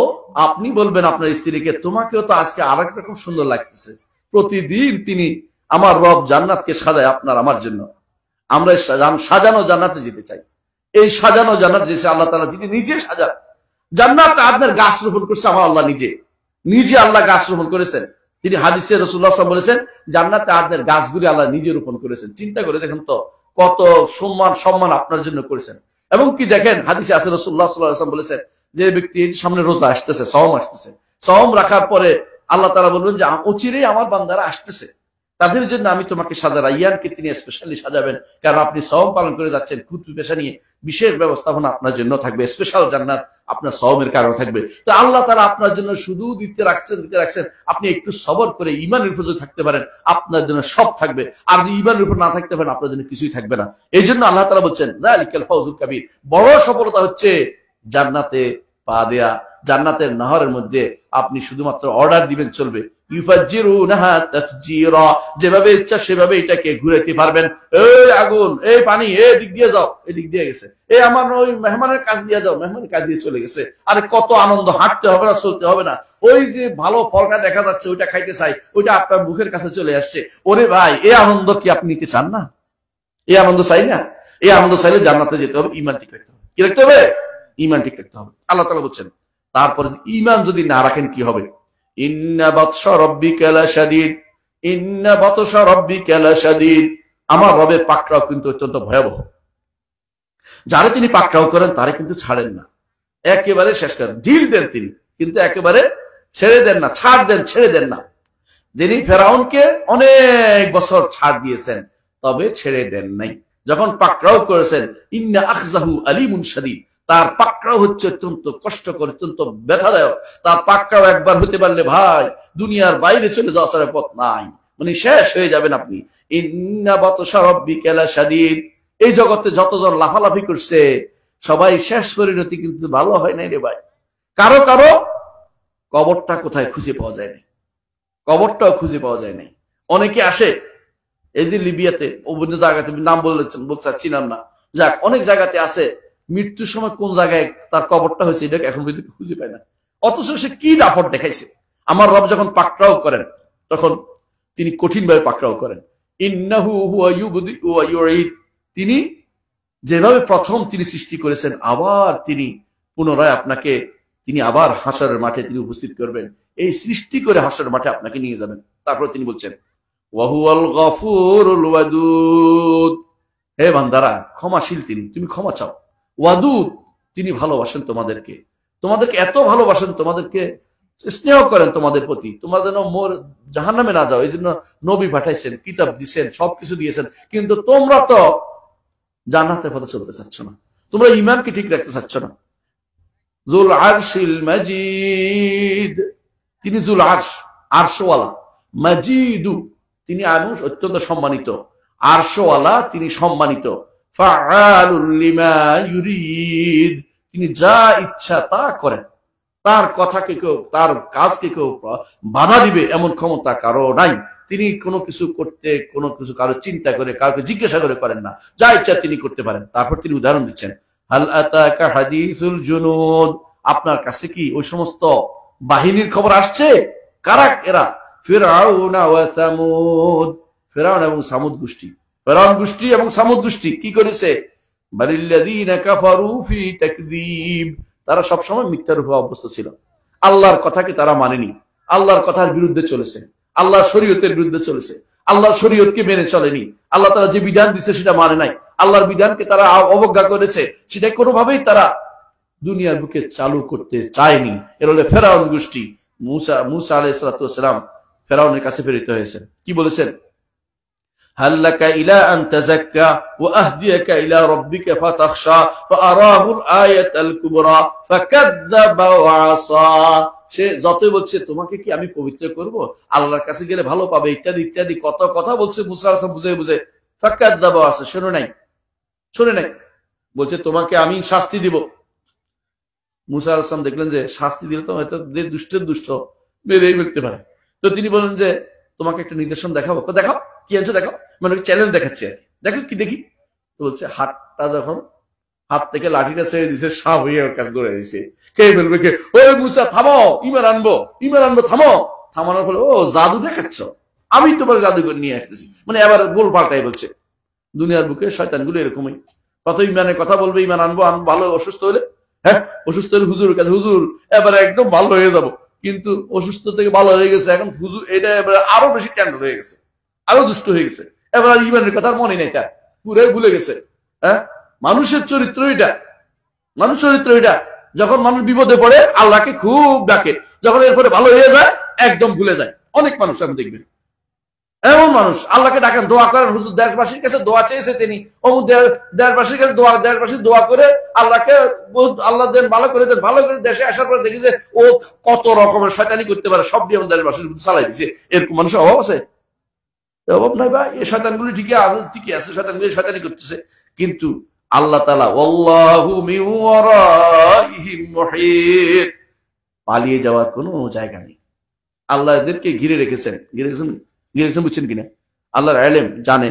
আপনি বলবেন আপনার স্ত্রীকে, তোমাকেও তো আজকে আর এক রকম সুন্দর লাগতেছে। প্রতিদিন তিনি আমার রব জান্নাতকে সাজায় আপনার আমার জন্য। আমরা সাজানো জান্নাতে যেতে চাই। এই সাজানো জান্নাত যেছে আল্লাহ তাআলা যিনি নিজে সাজান। জান্নাত আপনার গাছ রোপণ করছে আমার আল্লাহ নিজে আল্লাহ গাছ রোপণ করেছেন। তিনি হাদিসে রাসূলুল্লাহ সাল্লাল্লাহু আলাইহি ওয়াসাল্লাম বলেছেন, জান্নাতে আপনার গাছগুলি আল্লাহ নিজে রোপণ করেছেন। চিন্তা করে দেখেন তো কত সম্মান আপনার জন্য করেছেন। এবং কি দেখেন হাদিসে আছে, রাসূলুল্লাহ সাল্লাল্লাহু আলাইহি ওয়াসাল্লাম বলেছেন, যে ব্যক্তি সামনে রোজা আসতেছে, সওম আসতেছে, সওম রাখার পরে আল্লাহ তাআলা বলবেন যে অচিরেই আমার বান্দারা আসতেছে, তাদের জন্য আমি তোমাকে সাজা রাইয়ানকে তিনি স্পেশালি সাজাবেন। কারণ আপনি সওম পালন করে যাচ্ছেন, ক্ষুদ্র পেশা নিয়ে বিশেষ ব্যবস্থাপনা আপনার জন্য থাকবে, স্পেশাল জান্নাত আপনার সওমের কারণে থাকবে। তো আল্লাহ তাআলা আপনার জন্য শুধু দিতে রাখছেন, আপনি একটু সবর করে ঈমানের উপর যদি থাকতে পারেন, আপনার জন্য সব থাকবে। আর যদি ঈমানের উপর না থাকতে পারেন, আপনার জন্য কিছুই থাকবে না। এই জন্য আল্লাহ তাআলা বলছেন, যালিকাল ফাউজুল কাবীর, বড় সফলতা হচ্ছে জান্নাতে পা দেয়া। জান্নাতের নহরের মধ্যে আপনি শুধুমাত্র অর্ডার দিবেন, চলবে। ইউফাজ্জিরুনাহা তাফজিরা, যেভাবে ইচ্ছা সেভাবে এটাকে ঘুরাইতে পারবেন। এই আগুন, এই পানি, এই দিক দিয়ে যাও, এদিক দিয়ে গেছে। এই আমার ওই মেহমানের কাজ দিয়ে যাও, মেহমানের কাজ দিয়ে চলে গেছে। আরে কত আনন্দ! হাঁটতে হবে না, চলতে হবে না। ওই যে ভালো ফলটা দেখা যাচ্ছে, ওইটা খাইতে চাই, ওইটা আপনার মুখের কাছে চলে আসছে। ওরে ভাই, এই আনন্দ কি আপনি নিতে চান না? এই আনন্দ চাই না? এই আনন্দ চাইলে জান্নাতে যেতে হবে, ঈমান ঠিক রাখতে হবে। কি রাখতে হবে? ঈমান ঠিক রাখতে হবে। আল্লাহ তাআলা বলছেন, তারপরে ঈমান যদি না রাখেন কি হবে? ইন্না বাতশা রাব্বিকা লাশাদীদ, ইন্না বাতশা রাব্বিকা লাশাদীদ, আমার রবের পাকড়াও কিন্তু অত্যন্ত ভয়াবহ। যারা তিনি পাকড়াও করেন তারে কিন্তু ছাড়েন না, একেবারে শেষ করেন, ঢিল দেন তিনি, কিন্তু একেবারে ছেড়ে দেন না, ছাড় দেন, ছেড়ে দেন না। যিনি ফেরাউনকে অনেক বছর ছাড় দিয়েছেন, তবে ছেড়ে দেন নাই। যখন পাকড়াও করেছেন, ইন্না আখযাহু আলীমুন শাদীদ, তার পাকড়াও হচ্ছে অত্যন্ত কষ্টকর, অত্যন্ত ব্যথাদায়ক। তার পাকড়াও একবার হতে পারলে ভাই দুনিয়ার বাইরে চলে যাওয়ার ছাড়া পথ নাই, মানে শেষ হয়ে যাবেন আপনি। ইন্না বাতশা রাব্বিকা লাশাদীদ, এই জগতে যতজন লাফালাফি করছে সবাই শেষ পরিণতি কিন্তু ভালো হয় নাই রে ভাই। কারো কারো কবরটা কোথায় খুঁজে পাওয়া যায় নাই, কবরটাও খুঁজে পাওয়া যায় নাই। অনেকে আসে এই যে লিবিয়াতে, অন্য জায়গাতে নাম বলতে চাচ্ছিলাম না, যাক অনেক জায়গাতে আছে, মৃত্যুর সময় কোন জায়গায় তার কবরটা হয়েছে এটা এখন পর্যন্ত খুঁজে পায় না। অথচ সে কি দাপট দেখাইছে। আমার রব যখন পাকড়াও করেন, তখন তিনি কঠিন ভাবে পাকড়াও করেন। ইন্নাহু হুয়া ইউবদি ওয়া ইউঈদ, তিনি যেভাবে প্রথম তিনি সৃষ্টি করেছেন, আবার তিনি পুনরায় আপনাকে তিনি আবার হাসরের মাঠে তিনি উপস্থিত করবেন। এই সৃষ্টি করে হাসরের মাঠে আপনাকে নিয়ে যাবেন। তারপর তিনি বলছেন, ওয়া হুয়াল গফুরুল ওয়াদুদ, হে বান্দারা ক্ষমাশীল তিনি, তুমি ক্ষমা চাও। ওয়াদুদ, তিনি ভালোবাসেন তোমাদেরকে, তোমাদেরকে এত ভালোবাসেন, তোমাদেরকে স্নেহ করেন তোমাদের প্রতি, তোমরা যেন জাহান্নামে না যাও। এই জন্য নবী পাঠাইছেন, কিতাব দিয়েছেন, সবকিছু দিয়েছেন, কিন্তু তোমরা তো জান্নাতের পথে চলতে চাচ্ছ না, তোমরা ঈমানকে ঠিক রাখতে চাচ্ছ না। যুল আরশিল মাজিদ, তিনি যুল আরশ, আরশওয়ালা। মাজিদু, তিনি মানুষ অত্যন্ত সম্মানিত। আরশওয়ালা, তিনি সম্মানিত। ফাআলুল লিমা ইউরিদ, তিনি যা ইচ্ছা তা করেন। তার কথাকে কেউ, তার কাজকে কেউ বাধা দিবে এমন ক্ষমতা কারো নাই। তিনি কোনো কিছু করতে, কোনো কিছু কারো চিন্তা করে, কাউকে জিজ্ঞাসা করে করেন না, যা ইচ্ছা তিনি করতে পারেন। তারপর তিনি উদাহরণ দিচ্ছেন, হাল আতাকা হাদিসুল জুনুদ, আপনার কাছে কি ওই সমস্ত বাহিনীর খবর আসছে? কারা এরা? ফিরআউন ওয়া সামুদ, ফিরআউন এবং সামুদ গোষ্ঠী। ফিরআউন গোষ্ঠী এবং সামুদ গোষ্ঠী কি করেছে? বালিল্লাযীনা কাফারু ফি তাকযীব, তারা সবসময় মিথ্যার উপর অভ্যস্ত ছিল। আল্লাহর কথাকে তারা মানেনি, আল্লাহর কথার বিরুদ্ধে চলেছে, আল্লাহর শরীয়তের বিরুদ্ধে চলেছে, আল্লাহর শরীয়তকে মেনে চলেনি, আল্লাহ তারা যে বিধান দিচ্ছে সেটা মানে নাই, আল্লাহর বিধানকে তারা অবজ্ঞা করেছে, সেটা কোনোভাবেই তারা দুনিয়ার বুকে চালু করতে চায়নি। এর হলে ফেরাউন গোষ্ঠী। মুসা আলাইহিস সালাম ফেরাউনের কাছে প্রেরিত হয়েছেন, কি বলেছেন? হাল্লাকা ইলা আন তাযাক্কা ওয়া আহদিয়াকা ইলা রাব্বিকা ফাতাখশা ফাআরাহুল আয়াতাল কুবরা ফাকাযযাবা ওয়া আসা। সে যতই বলছে তোমাকে কি আমি পবিত্র করব, আল্লাহর কাছে গেলে ভালো পাবে, ইত্যাদি ইত্যাদি কত কথা বলছে মুসা আলাইহিস সালাম বুঝে বুঝে। ফাকাযযাবা ওয়া আসা, শুনে নাই, বলছে তোমাকে আমি শাস্তি দিব। মুসা আলাইহিস সালাম দেখলেন যে শাস্তি দিলে তো হয়তো যে দুষ্টের দুষ্ট মেরেই ফেলতে পারে, তো তিনি বলেন যে তোমাকে একটা নিদর্শন দেখাবো। দেখাও, কি আনছো দেখাও, মানে চ্যালেঞ্জ দেখাচ্ছে আর কি। দেখো কি দেখি, তো বলছে হাতটা যখন হাত থেকে লাঠিটা ছেড়ে দিছে, সাপ হয়ে ওর কাছে দৌড়ে দিছে। কে বলবে কে, ওই মুসা থামো, ইমান আনবো থামো। থামানোর ফলে, ও জাদু দেখাচ্ছ, আমি তোমার জাদু করে নিয়ে আসতেছি, মানে এবার গোল পাল্টাই বলছে। দুনিয়ার বুকে শয়তানগুলো এরকমই, কত ইমানের কথা বলবে, ইমান আনবো ভালো, অসুস্থ হলে, হ্যাঁ অসুস্থ হলে হুজুরের কাছে, হুজুর এবার একদম ভালো হয়ে যাবো, কিন্তু অসুস্থ থেকে ভালো হয়ে গেছে, এখন হুজুর এটা এবার আরো বেশি ট্যান্ডার হয়ে গেছে, আরো দুষ্ট হয়ে গেছে, এবার আর ইমানের কথা মনে নেই তার, পুরাই ভুলে গেছে। হ্যাঁ, মানুষের চরিত্র এটা, যখন মানুষ বিপদে পড়ে আল্লাহকে খুব ডাকে, যখন এরপরে ভালো হয়ে যায় একদম ভুলে যায়। অনেক মানুষ আপনি দেখবেন এমন মানুষ, আল্লাহকে ডাকেন, দোয়া করেন, হুজুর দেশবাসীর কাছে দোয়া চেয়েছে তিনি, অমুক দেশবাসীর কাছে দেশবাসী দোয়া করে আল্লাহকে, আল্লাহ দেন ভালো করে দেন, ভালো করে দেশে আসার পরে দেখি যে ও কত রকমের শয়তানি করতে পারে, সব দিয়ে দেশবাসীর চালাই দিচ্ছে। এরকম মানুষের অভাব আছে? অভাব নাই ভাই। এই শয়তানগুলি ঠিকই আছে, শয়তানগুলি শয়তানি করতেছে, কিন্তু আল্লাহ তাআলা ওয়াল্লাহু মিন ওয়ারাইহিম মুহীত, পালিয়ে যাওয়ার কোনো জায়গা নেই। আল্লাহ এদেরকে ঘিরে রেখেছেন বুঝছেন কিনা? আল্লাহর ইলম জানে,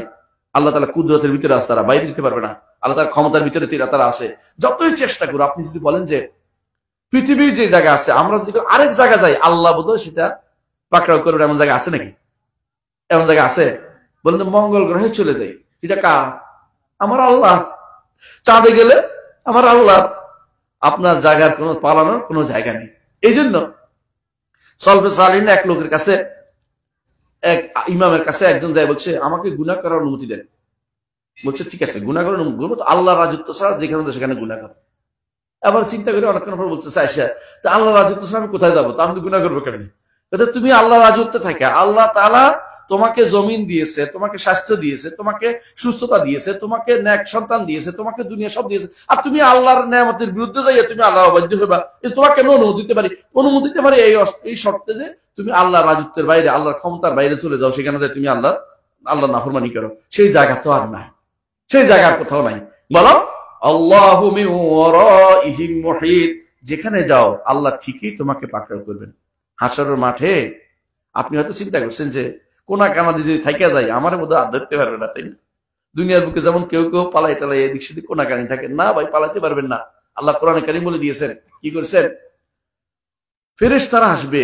আল্লাহ তাআলা কুদরতের ভিতরে আছে, তারা বাইরে যেতে পারবে না, আল্লাহ তাআলার ক্ষমতার ভিতরে তারা আছে। যতই চেষ্টা করো, আপনি যদি বলেন যে পৃথিবীর যে জায়গা আছে, আমরা যদি আরেক জায়গা যাই, আল্লাহ বোধহয় সেটা পাকড়াও করবে, এমন জায়গা আছে নাকি? এমন জায়গা আছে? বলেন মঙ্গল গ্রহে চলে যাই, এটা কার? আমার আল্লাহ। চাঁদে গেলে আমার আল্লাহ। আপনার জায়গার কোনো পালানোর কোনো জায়গা নেই। এই জন্য সলফে সালিহিন এক লোকের কাছে, এক ইমামের কাছে একজন যায়, বলছে আমাকে গুনাহ করার অনুমতি দেন। বলছে ঠিক আছে, গুনাহ করার অনুমতি, আল্লাহ রাজত্ব ছাড়া যেখানে সেখানে গুনাহ করো। আবার চিন্তা করে অনেকক্ষণ পর বলছে আয়েশা, আল্লাহ রাজত্ব ছাড়া আমি কোথায় যাবো, তা আমি গুনাহ করবো কেন? তুমি আল্লাহ রাজত্বে থাকে, আল্লাহ তাআলা তোমাকে জমিন দিয়েছে, তোমাকে স্বাস্থ্য দিয়েছে, তোমাকে সুস্থতা দিয়েছে, তোমাকে নেক সন্তান দিয়েছে, তোমাকে দুনিয়া সব দিয়েছে, আর তুমি আল্লাহর নেয়ামতের বিরুদ্ধে যাইয়া তুমি আল্লাহ অবাধ্য হইবা, তোমাকে কেন অনুমতি দিতে পারি? অনুমতি দিতে পারি এই শর্তে যে তুমি আল্লাহ রাজত্বের বাইরে, আল্লাহর ক্ষমতার বাইরে চলে যাও, সেখানে যায় তুমি আল্লাহ নাফরমানি করো। সেই জায়গা তো আর নাই, সেই জায়গার কোথাও নাই। বলো আল্লাহু মিন ওয়ারাইহিম মুহীত, যেখানে যাও আল্লাহ ঠিকই তোমাকে পাকড়াও করবেন। হাসরের মাঠে আপনি হয়তো চিন্তা করছেন যে কোনা কানাদি যদি থাইকা যায়, আমার মধ্যে আর ধরতে পারবে না, তাই না? দুনিয়ার বুকে যেমন কেউ কেউ পালাই টালাই এদিক সেদিক কোনা কানি থাকে না, ভাই পালাতে পারবেন না। আল্লাহ কোরআনে কারীম বলে দিয়েছেন, কি করছেন? ফেরেশতারা আসবে,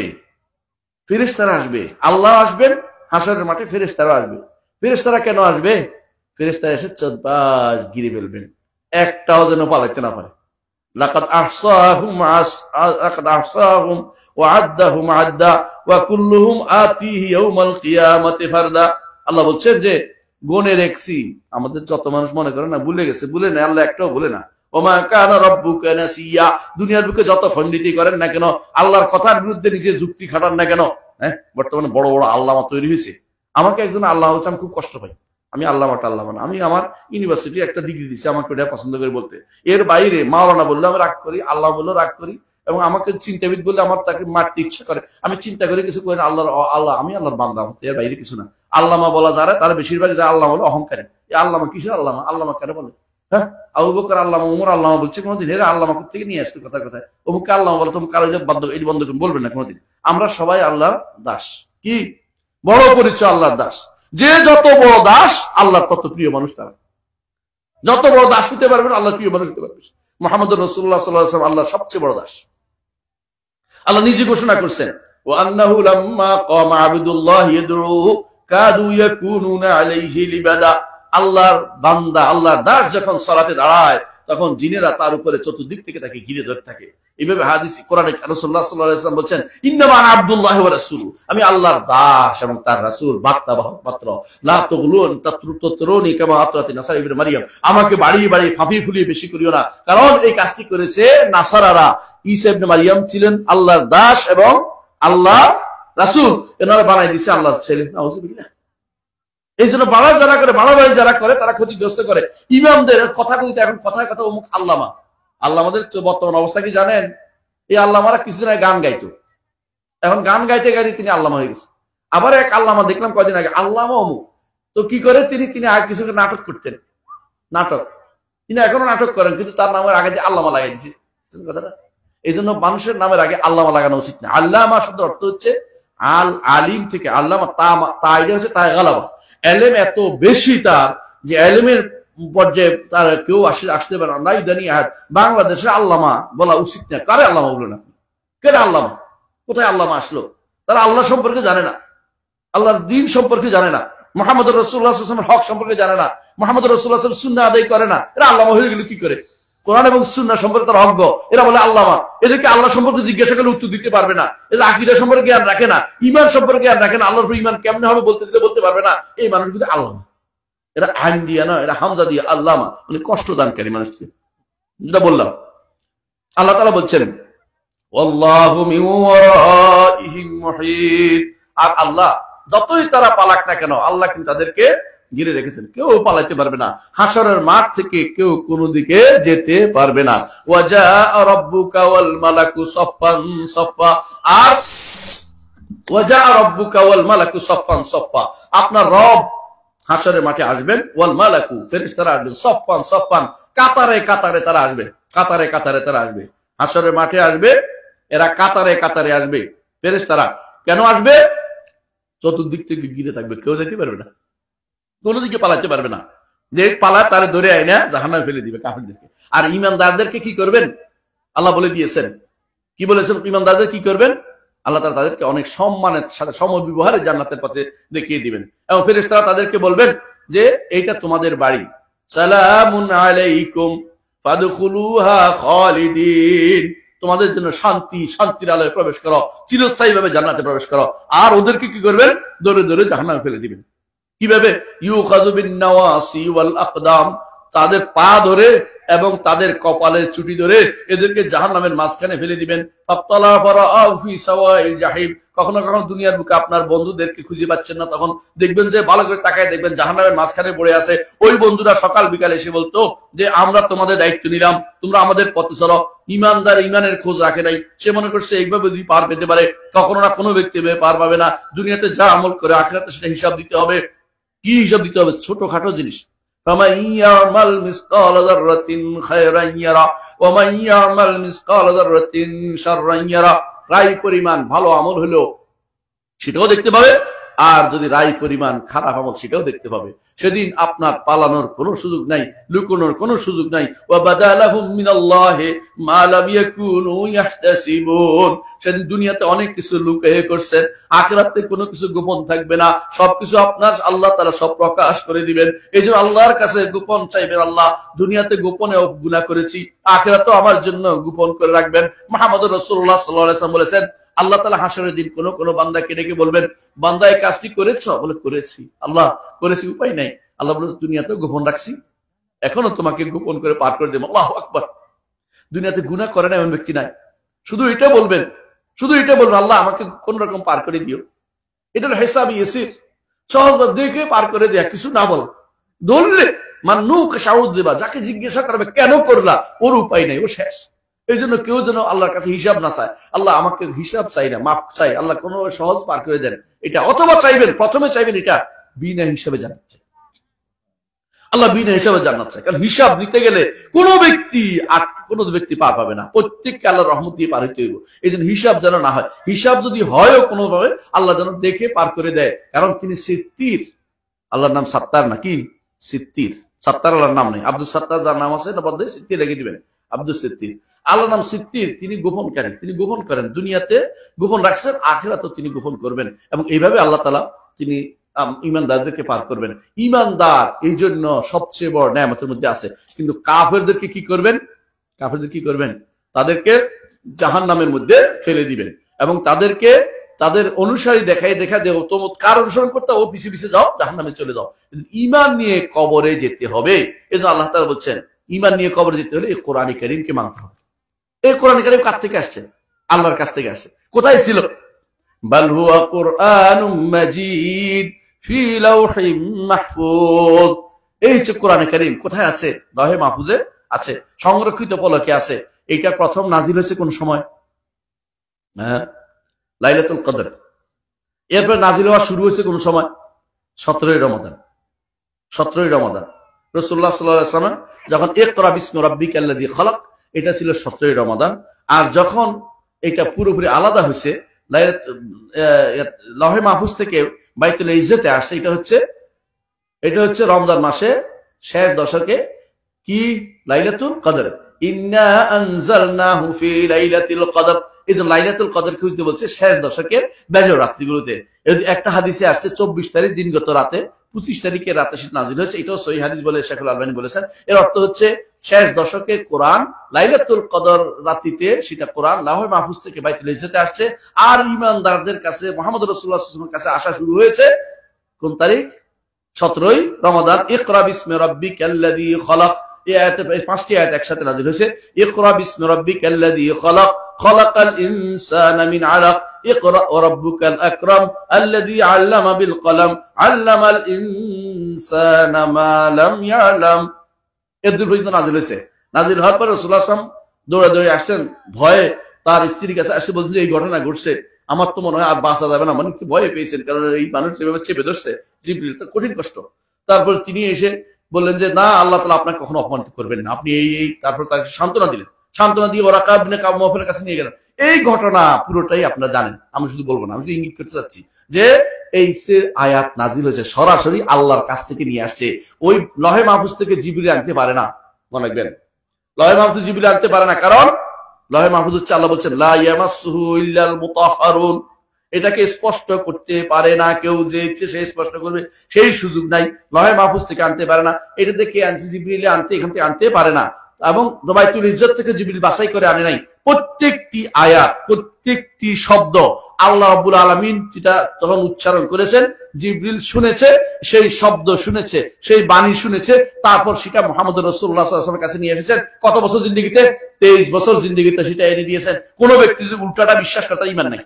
আল্লাহ আসবেন, হাসরের মাঠে ফেরেশতারা আসবে। ফেরেশতারা কেন আসবে? ফেরেশতারা এসে চৌপাশ ঘিরে ফেলবেন, একটাও যেন পালাইতে না পারে। লাকাদ আহসাহুম ওয়া আদ্দাহুম আদ্দা ওয়া কুল্লুহুম আতিহি ইয়াউমাল কিয়ামাতি ফারদা। আল্লাহ বলছেন যে গনে রেখেছি। আমাদের যত মানুষ মনে করে না ভুলে গেছে, ভুলে না, আল্লাহ একটাও ভুলে না। ওমা কানা রাব্বুকা নাসিয়া, দুনিয়ার বুকে যত ফন্ডিতি করেন না কেন, আল্লাহর কথার বিরুদ্ধে নিজে যুক্তি খাটান না কেন, হ্যাঁ, বর্তমানে বড় বড় আল্লামা তৈরি হয়েছে। আমাকে একজন আল্লাহ হচ্ছে, আমি খুব কষ্ট পাই। আমি আল্লামাটা আল্লামা না, আমি আমার ইউনিভার্সিটি একটা ডিগ্রি দিচ্ছি, আমাকে ওটা পছন্দ করে বলতে। এর বাইরে মাওলানা বললে আমি রাগ করি, আল্লাহ বললেও রাগ করি, এবং আমাকে চিন্তাবিদ বললে আমার তাকে মারতে ইচ্ছা করে। আমি চিন্তা করি কিছু করি, আল্লাহ আমি আল্লাহর বান্দা, এর বাইরে কিছু না। আল্লামা বলা যারা, তারা বেশিরভাগ যায় আল্লাহ বলে অহংকারে। আল্লামা কিসের আল্লামা কেন বলে? হ্যাঁ, আবু বকর আল্লামা, উমর আল্লামা বলছে কোনোদিন? এরা আল্লামা থেকে নিয়ে আসতো কথা কথায়, অমুককে আল্লামা বলে, তোমাকে কারো এই বন্ধ বলবেন না কোনোদিন। আমরা সবাই আল্লাহর দাস। কি বড় পরিচয়, আল্লাহর দাস। যে যত বড় দাস, আল্লাহর তত প্রিয় মানুষ তারা। যত বড় দাস হতে পারবেন, আল্লাহর প্রিয় মানুষ হতে পারবে। মুহাম্মদ রাসূলুল্লাহ সাল্লাল্লাহু আলাইহি ওয়াসাল্লাম আল্লাহর সবচেয়ে বড় দাস। আল্লাহ নিজে ঘোষণা করছেন, ওয়া আন্নাহু লাম্মা কামা আবদুল্লাহ ইয়াদউহু কাদু ইয়াকুনুনা আলাইহি লিবাদা। আল্লাহর বান্দা, আল্লাহর দাস যখন সালাতে দাঁড়ায়, তখন জিনেরা তার উপরে চতুর্দিক থেকে তাকে ঘিরে ধরে থাকে। এইভাবে হাদিস কোরআনে রাসূলুল্লাহ সাল্লাল্লাহু আলাইহি ওয়াসাল্লাম বলেন, ইন্নামা আনা আবদুল্লাহি ওয়া রাসূলুহু, আমি আল্লাহর দাস এবং তার রাসূল, বার্তাবাহক মাত্র। লা তুগলুন তাতরুনি কামা আতরাতি নাসারা ইবনে মারইয়াম, আমাকে বাড়িয়ে বাড়িয়ে ফাঁপিয়ে ফুলিয়ে বেশি করিও না, কারণ এই কাজটি করেছে নাসারারা। ঈসা ইবনে মারইয়াম ছিলেন আল্লাহর দাস এবং আল্লাহ রাসূল, এনারা বানাই দিয়েছে আল্লাহর ছেলে। নাউযুবিল্লাহ। এই জন্য বাড়াবাড়ি যারা করে তারা ক্ষতিগ্রস্ত করে। ইমামদের কথা বলতে এখন কথায় কথা অমুক আল্লামা। আল্লামাদের বর্তমান অবস্থা কি জানেন? এই আল্লামারা কিছুদিন আগে গান গাইতো, এখন গান গাইতে গাইতে তিনি আল্লামা হয়ে গেছে। আবার এক আল্লামা দেখলাম কয়দিন আগে, আল্লামা অমুক। তো কি করে তিনি আগে কিছু নাটক করতেন, নাটক। তিনি এখনো নাটক করেন, কিন্তু তার নামের আগে দিয়ে আল্লামা লাগাই দিচ্ছে কথাটা। এই জন্য মানুষের নামের আগে আল্লামা লাগানো উচিত না। আল্লামা শব্দের অর্থ হচ্ছে আলিম থেকে আল্লামা, তা আইডিয়া হচ্ছে তাই গালাবা। এলেম এত বেশি তার, যে এলেমের পর্যায়ে তার কেউ আসতে পারে না। ইদানি বাংলাদেশে আল্লামা বলা উচিত না। কারে আল্লামা বললেন আপনি? কেন আল্লামা? কোথায় আল্লামা আসলো? তারা আল্লাহ সম্পর্কে জানে না, আল্লাহর দিন সম্পর্কে জানে না, মুহাম্মদ রাসূলুল্লাহ সাল্লাল্লাহু আলাইহি ওয়াসাল্লামের হক সম্পর্কে জানে না, মুহাম্মদ রাসূলুল্লাহ সাল্লাল্লাহু আলাইহি ওয়াসাল্লাম সুন্নাহ আদায় করে না। এরা আল্লামা হয়ে গেল কি করে? কোরআন এবং সুন্নাহ সম্পর্কে তারা অজ্ঞ, এরা বলে আল্লামা। এদেরকে আল্লাহ সম্পর্কে জিজ্ঞাসা করলে উত্তর দিতে পারবে না। এরা আকীদা সম্পর্কে জ্ঞান রাখে না, ঈমান সম্পর্কে জ্ঞান রাখে না, আল্লাহর উপর ঈমান কেমনে হবে বলতে দিলে বলতে পারবে না। এই মানুষগুলো আল্লামা। এরা আইন দিয়া না, এরা হামজা দিয়ে আল্লামা, মানে কষ্টদানকারী মানুষকে। যেটা বললাম, আল্লাহ তাআলা বলছেন, ওয়াল্লাহু মিন ওয়ারাইহিম মুহীত। আর আল্লাহ যতই তারা পালাক না কেন, আল্লাহ কিন্তু তাদেরকে ঘিরে রেখেছেন, কেউ পালাইতে পারবে না। হাসরের মাঠ থেকে কেউ কোনো দিকে যেতে পারবে না। ওয়াজা রাব্বুকা ওয়াল মালাকু সাফফান সাফফা। আর ওয়াজা রাব্বুকা ওয়াল মালাকু সাফফান সাফফা, আপনার রব হাসরের মাঠে আসবেন। ওয়াল মালাকু, ফেরেশতারা আসবেন। সাফফান সাফফান, কাতারে কাতারে তারা আসবে, কাতারে কাতারে তারা আসবে। হাসরের মাঠে আসবে এরা, কাতারে কাতারে আসবে ফেরেশতারা। কেন আসবে? চতুর্দিক থেকে ঘিরে থাকবে, কেউ যেতে পারবে না, কোনো দিকে পালাতে পারবে না। যে পালায় তারে ধরে আইনা জাহান্নামে ফেলে দিবে কাফিরদেরকে। আর ঈমানদারদেরকে কি করবেন? আল্লাহ বলে দিয়েছেন। কি বলেছেন? ঈমানদারদের কি করবেন? আল্লাহ তাআলা তাদেরকে অনেক সম্মানের সাথে সমব্যবহারে জান্নাতের পথে দেখিয়ে দিবেন। এবং ফেরেশতারা তাদেরকে বলবেন যে এইটা তোমাদের বাড়ি, সালামুন আলাইকুম ফাদখুলুহা খালিদিন, তোমাদের জন্য শান্তি, শান্তির আলোয় প্রবেশ করো, চিরস্থায়ী ভাবে জান্নাতে প্রবেশ করো। আর ওদেরকে কি করবেন? ধরে ধরে জাহান্নামে ফেলে দিবেন। কিভাবে? ইউখাযু বিন নাওয়াসি ওয়াল আকদাম, তাদের পা ধরে এবং তাদের কপালের চুটি ধরে এদেরকে জাহান্নামের মাঝখানে ফেলে দিবেন। ফাত্তালা ফারাআউ ফি সাওয়াইল জাহিম, কখনো কখনো দুনিয়ার বুকে আপনার বন্ধুদেরকে খুঁজে পাচ্ছেন না, তখন দেখবেন যে ভালো করে তাকায় দেখবেন জাহান্নামের মাঝখানে পড়ে আছে। ওই বন্ধুরা সকাল বিকাল এসে বলতো যে আমরা তোমাদের দায়িত্ব নিলাম, তোমরা আমাদের পথে চলো। ইমানদার ইমানের খোঁজ রাখে নাই, সে মনে করছে এইভাবে যদি পার পেতে পারে। কখনো না কোনো ব্যক্তি পার পাবে না। দুনিয়াতে যা আমল করে আখিরাতে সেটা হিসাব দিতে হবে। কি হিসাব দিতে হবে? ছোটখাটো জিনিস। فمن يعمل مثقال ذرة خيرا يره ومن يعمل مثقال ذرة شرا يره। রাই পরিমাণ ভালো আমল হলো সেটাও দেখতে পাবে, আর যদি রাই পরিমাণ খারাপ আমল সেটাও দেখতে পাবে। সেদিন আপনার পালানোর কোনো সুযোগ নাই, লুকানোর কোনো সুযোগ নাই। ওয়া বাদালাহুম মিনাল্লাহি মা লাম ইয়াকুনু ইয়াহতাসিবুন। সেদিন দুনিয়াতে অনেক কিছু লুকিয়ে করছেন, আখিরাতে কোনো কিছু গোপন থাকবে না, সবকিছু আপনার আল্লাহ তাআলা সব প্রকাশ করে দিবেন। এইজন্য আল্লাহর কাছে গোপন চাইবেন, আল্লাহ দুনিয়াতে গোপনে গুনাহ করেছি, আখিরাতেও আমার জন্য গোপন করে রাখবেন। মুহাম্মদুর রাসূলুল্লাহ সাল্লাল্লাহু আলাইহি ওয়াসাল্লাম বলেছেন, আল্লাহ তাআলা হাসরের দিন কোন কোন বান্দাকে ডেকে বলবেন, বান্দা এই কাজটি করেছো? বলে করেছি। আল্লাহ করেছি, উপায় নাই। আল্লাহ বলে দুনিয়াতে গোপন রাখছি, এখনো তোমাকে গোপন করে পার করে দেব। আল্লাহু আকবার। দুনিয়াতে গুনাহ করে না এমন ব্যক্তি নাই। শুধু এটা বলবেন, শুধু এটা বলবেন, আল্লাহ আমাকে কোন রকম পার করে দিও। এটার হিসাব ইয়াসির, সহজ দেখে পার করে দেয়া, কিছু না বল। ধরলে মানুক সাউদ দেবা, যাকে জিজ্ঞাসা করবে কেন করলা, ওর উপায় নাই, ও শেষ। এই জন্য কেউ যেন আল্লাহর কাছে হিসাব না চায়। আল্লাহ আমাকে হিসাব চাই না, মাপ চাই, আল্লাহ কোনো সহজ পার করে দেন এটা। অথবা চাইবেন, প্রথমে চাইবেন এটা বিনা হিসাবে জানাচ্ছে। আল্লাহ বিনা হিসাবে জান্নাত চায়, কারণ হিসাব নিতে গেলে কোনো ব্যক্তি পার পাবে না, প্রত্যেককে আল্লাহ রহমত দিয়ে পার হইতে হইব। এই জন্য হিসাব যেন না হয়, হিসাব যদি হয়ও কোনোভাবে আল্লাহ যেন দেখে পার করে দেয়, কারণ তিনি সিত্তির। আল্লাহর নাম সাত্তার নাকি সিত্তির? সাত্তার আল্লাহর নাম নেই। আব্দুল সাত্তার যার নাম আছে না বদলে সিত্তির রেখে দিবেন, আব্দুল সিত্তির। আল্লাহর নাম সিত্তির, তিনি গোপন করেন, তিনি গোপন করেন, দুনিয়াতে গোপন রাখছেন, আখিরাতেও তিনি গোপন করবেন। এবং এইভাবে আল্লাহ তাআলা তিনি ইমানদারদেরকে পার করবেন। ইমানদার এই জন্য সবচেয়ে বড় নেয়ামতের মধ্যে আছে। কিন্তু কাফেরদেরকে কি করবেন? কাফেরদের কি করবেন? তাদেরকে জাহান্নামের মধ্যে ফেলে দিবেন এবং তাদেরকে তাদের অনুসারী দেখাই দেখা দেও, তোমার কার অনুসরণ করতে ও পিছিয়ে পিছিয়ে যাও, জাহান্নামে চলে যাও। ঈমান নিয়ে কবরে যেতে হবে। এজন্য আল্লাহ তাআলা বলছেন ঈমান নিয়ে কবরে যেতে হলে এই কোরআন কারীমকে মানতে হবে। এই কোরআন কারীম কার থেকে আসছে? আল্লাহর কাছ থেকে আসছে। কোথায় ছিল? বাল হুয়া কুরআনুম মাজিদ ফি লাউহিম মাহফুজ। এই হচ্ছে কোরআন কারীম। কোথায় আছে? লাউহে মাহফুজে আছে, সংরক্ষিত পলকে আছে। এইটা প্রথম নাজিল হয়েছে কোন সময়? লাইলাতুল কদর। এরপর নাজিল হওয়া শুরু হয়েছে কোন সময়? 17ই রমাদান। 17ই রমাদান রাসূলুল্লাহ সাল্লাল্লাহু আলাইহি ওয়াসাল্লাম যখন ইকরা বিসমি রাব্বিকাল্লাযী খালাক, এটা ছিল 17ই রমাদান। আর যখন এটা পুরোপুরি আলাদা হয়েছে, লাউহে মাহফুজ থেকে বাইতুল ইজ্জতে আসছে, এটা হচ্ছে রমজান মাসে শেষ দশকে। কি? লাইলাতুল কদর। ইন্না আনজালনাহু ফি লাইলাতুল কদর। এই যে লাইলাতুল কদর খুঁজতে বলছে শেষ দশকের বেজর রাত্রিগুলোতে। একটা হাদিসে আসছে 24 তারিখ দিনগত রাতে, 25 তারিখে রাতে সেটা নাজিল হয়েছে। এটাও সহিহ হাদিস বলে শেখুল আলবানী বলেছেন। এর অর্থ হচ্ছে শেষ দশকে কোরআন লাইলাতুল কদর রাত্রিতে সেটা কোরআন লাউহে মাহফুজ থেকে বাইতুল ইজ্জতে আসছে। আর ঈমানদারদের কাছে মুহাম্মদ রাসূলুল্লাহ সাল্লাল্লাহু আলাইহি ওয়াসাল্লামের কাছে আসা শুরু হয়েছে কোন তারিখ? 17ই রমাদান। ইকরা বিসমি রাব্বিকাল্লাযী খালাক। এই আয়াতে 5টি আয়াত একসাথে নাজিল হয়েছে। ইকরা বিসমি রাব্বিকাল্লাযী খালাক খালাকাল ইনসানা মিন আলাক ইকরা ওয়া রাব্বুকাল আকরাম আল্লাযী আল্লামা বিল কলম আল্লামাল ইনসানা মা লাম ইয়ালাম। এর দুই পর্যন্ত নাজিল হয়েছে। নাজিল হওয়ার পর রাসূলুল্লাহ সাল্লাল্লাহু আলাইহি ওয়াসাল্লাম দৌড়াদৌড়ি আসছেন, ভয়ে তার স্ত্রীর কাছে আসে বলছেন এই ঘটনা ঘটছে, আমার তো মনে হয় আর বাঁচা যাবে না। মানে একটু ভয়ে পেয়েছেন, কারণ এই মানুষ এভাবে চেপে ধরছে, জিবরিল, তার কঠিন কষ্ট। তারপর তিনি এসে বললেন যে না, আল্লাহ তাআলা আপনাকে কখনো অপমানিত করবেন না, আপনি এই তারপর তাকে সান্ত্বনা দিলেন। সান্ত্বনা দিয়ে ওরা কাবনে কাবনের কাছে নিয়ে গেলেন। এই ঘটনা পুরোটাই আপনারা জানেন, আমি শুধু বলবো না, আমি শুধু ইঙ্গিত করতে চাচ্ছি যে এই যে আয়াত নাজিল হয়েছে সরাসরি আল্লাহর কাছ থেকে নিয়ে আসছে। ওই লাউহে মাহফুজ থেকে জিবরিল আনতে পারে না। মনে রাখবেন, লাউহে মাহফুজ জিবরিল আনতে পারে না, কারণ লাউহে মাহফুজ হচ্ছে আল্লাহ বলছেন লা ইয়ামাসসুহু ইল্লাল মুতাহহারুন। এটাকে স্পষ্ট করতে পারে না কেউ, যে ইচ্ছে সে স্পষ্ট করবে সেই সুযোগ নাই। লাউহে মাহফুজ থেকে আনতে পারে না। এটা থেকে আনছে জিবরিল, এখান থেকে আনতে পারে না। এবং বাইতুল ইজ্জত থেকে জিবরিল বাছাই করে আনে নাই। প্রত্যেকটি আয়াত, প্রত্যেকটি শব্দ আল্লাহ রাব্বুল আলামিন যেটা তখন উচ্চারণ করেছেন, জিবরিল শুনেছে, সেই শব্দ শুনেছে, সেই বাণী শুনেছে, তারপর সেটা মুহাম্মদ রাসূলুল্লাহ সাল্লাল্লাহু আলাইহি ওয়াসাল্লামের কাছে নিয়ে এসেছেন। কত বছর জিন্দেগিতে? 23 বছর জিন্দেগিতে সেটা এনে দিয়েছেন। কোন ব্যক্তি যদি উল্টাটা বিশ্বাস করে তার ঈমান নাই,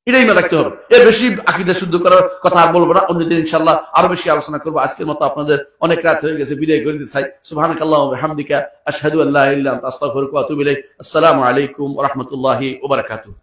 এটাই মনে রাখতে হবে। এর বেশি আকীদা শুদ্ধ করার কথা আর বলবো না, অন্যদিন ইনশাআল্লাহ আরো বেশি আলোচনা করবো। আজকের মতো আপনাদের অনেক রাত হয়ে গেছে, বিদায় করে দিতে চাই। সুবহানাকাল্লাহু ওয়া বিহামদিকা আশহাদু আল্লা ইলাহা ইল্লা আনতা আস্তাগফিরুকা ওয়া আতুবু ইলাইক। আসসালামু আলাইকুম ওয়া রাহমাতুল্লাহি ওয়া বারাকাতুহু।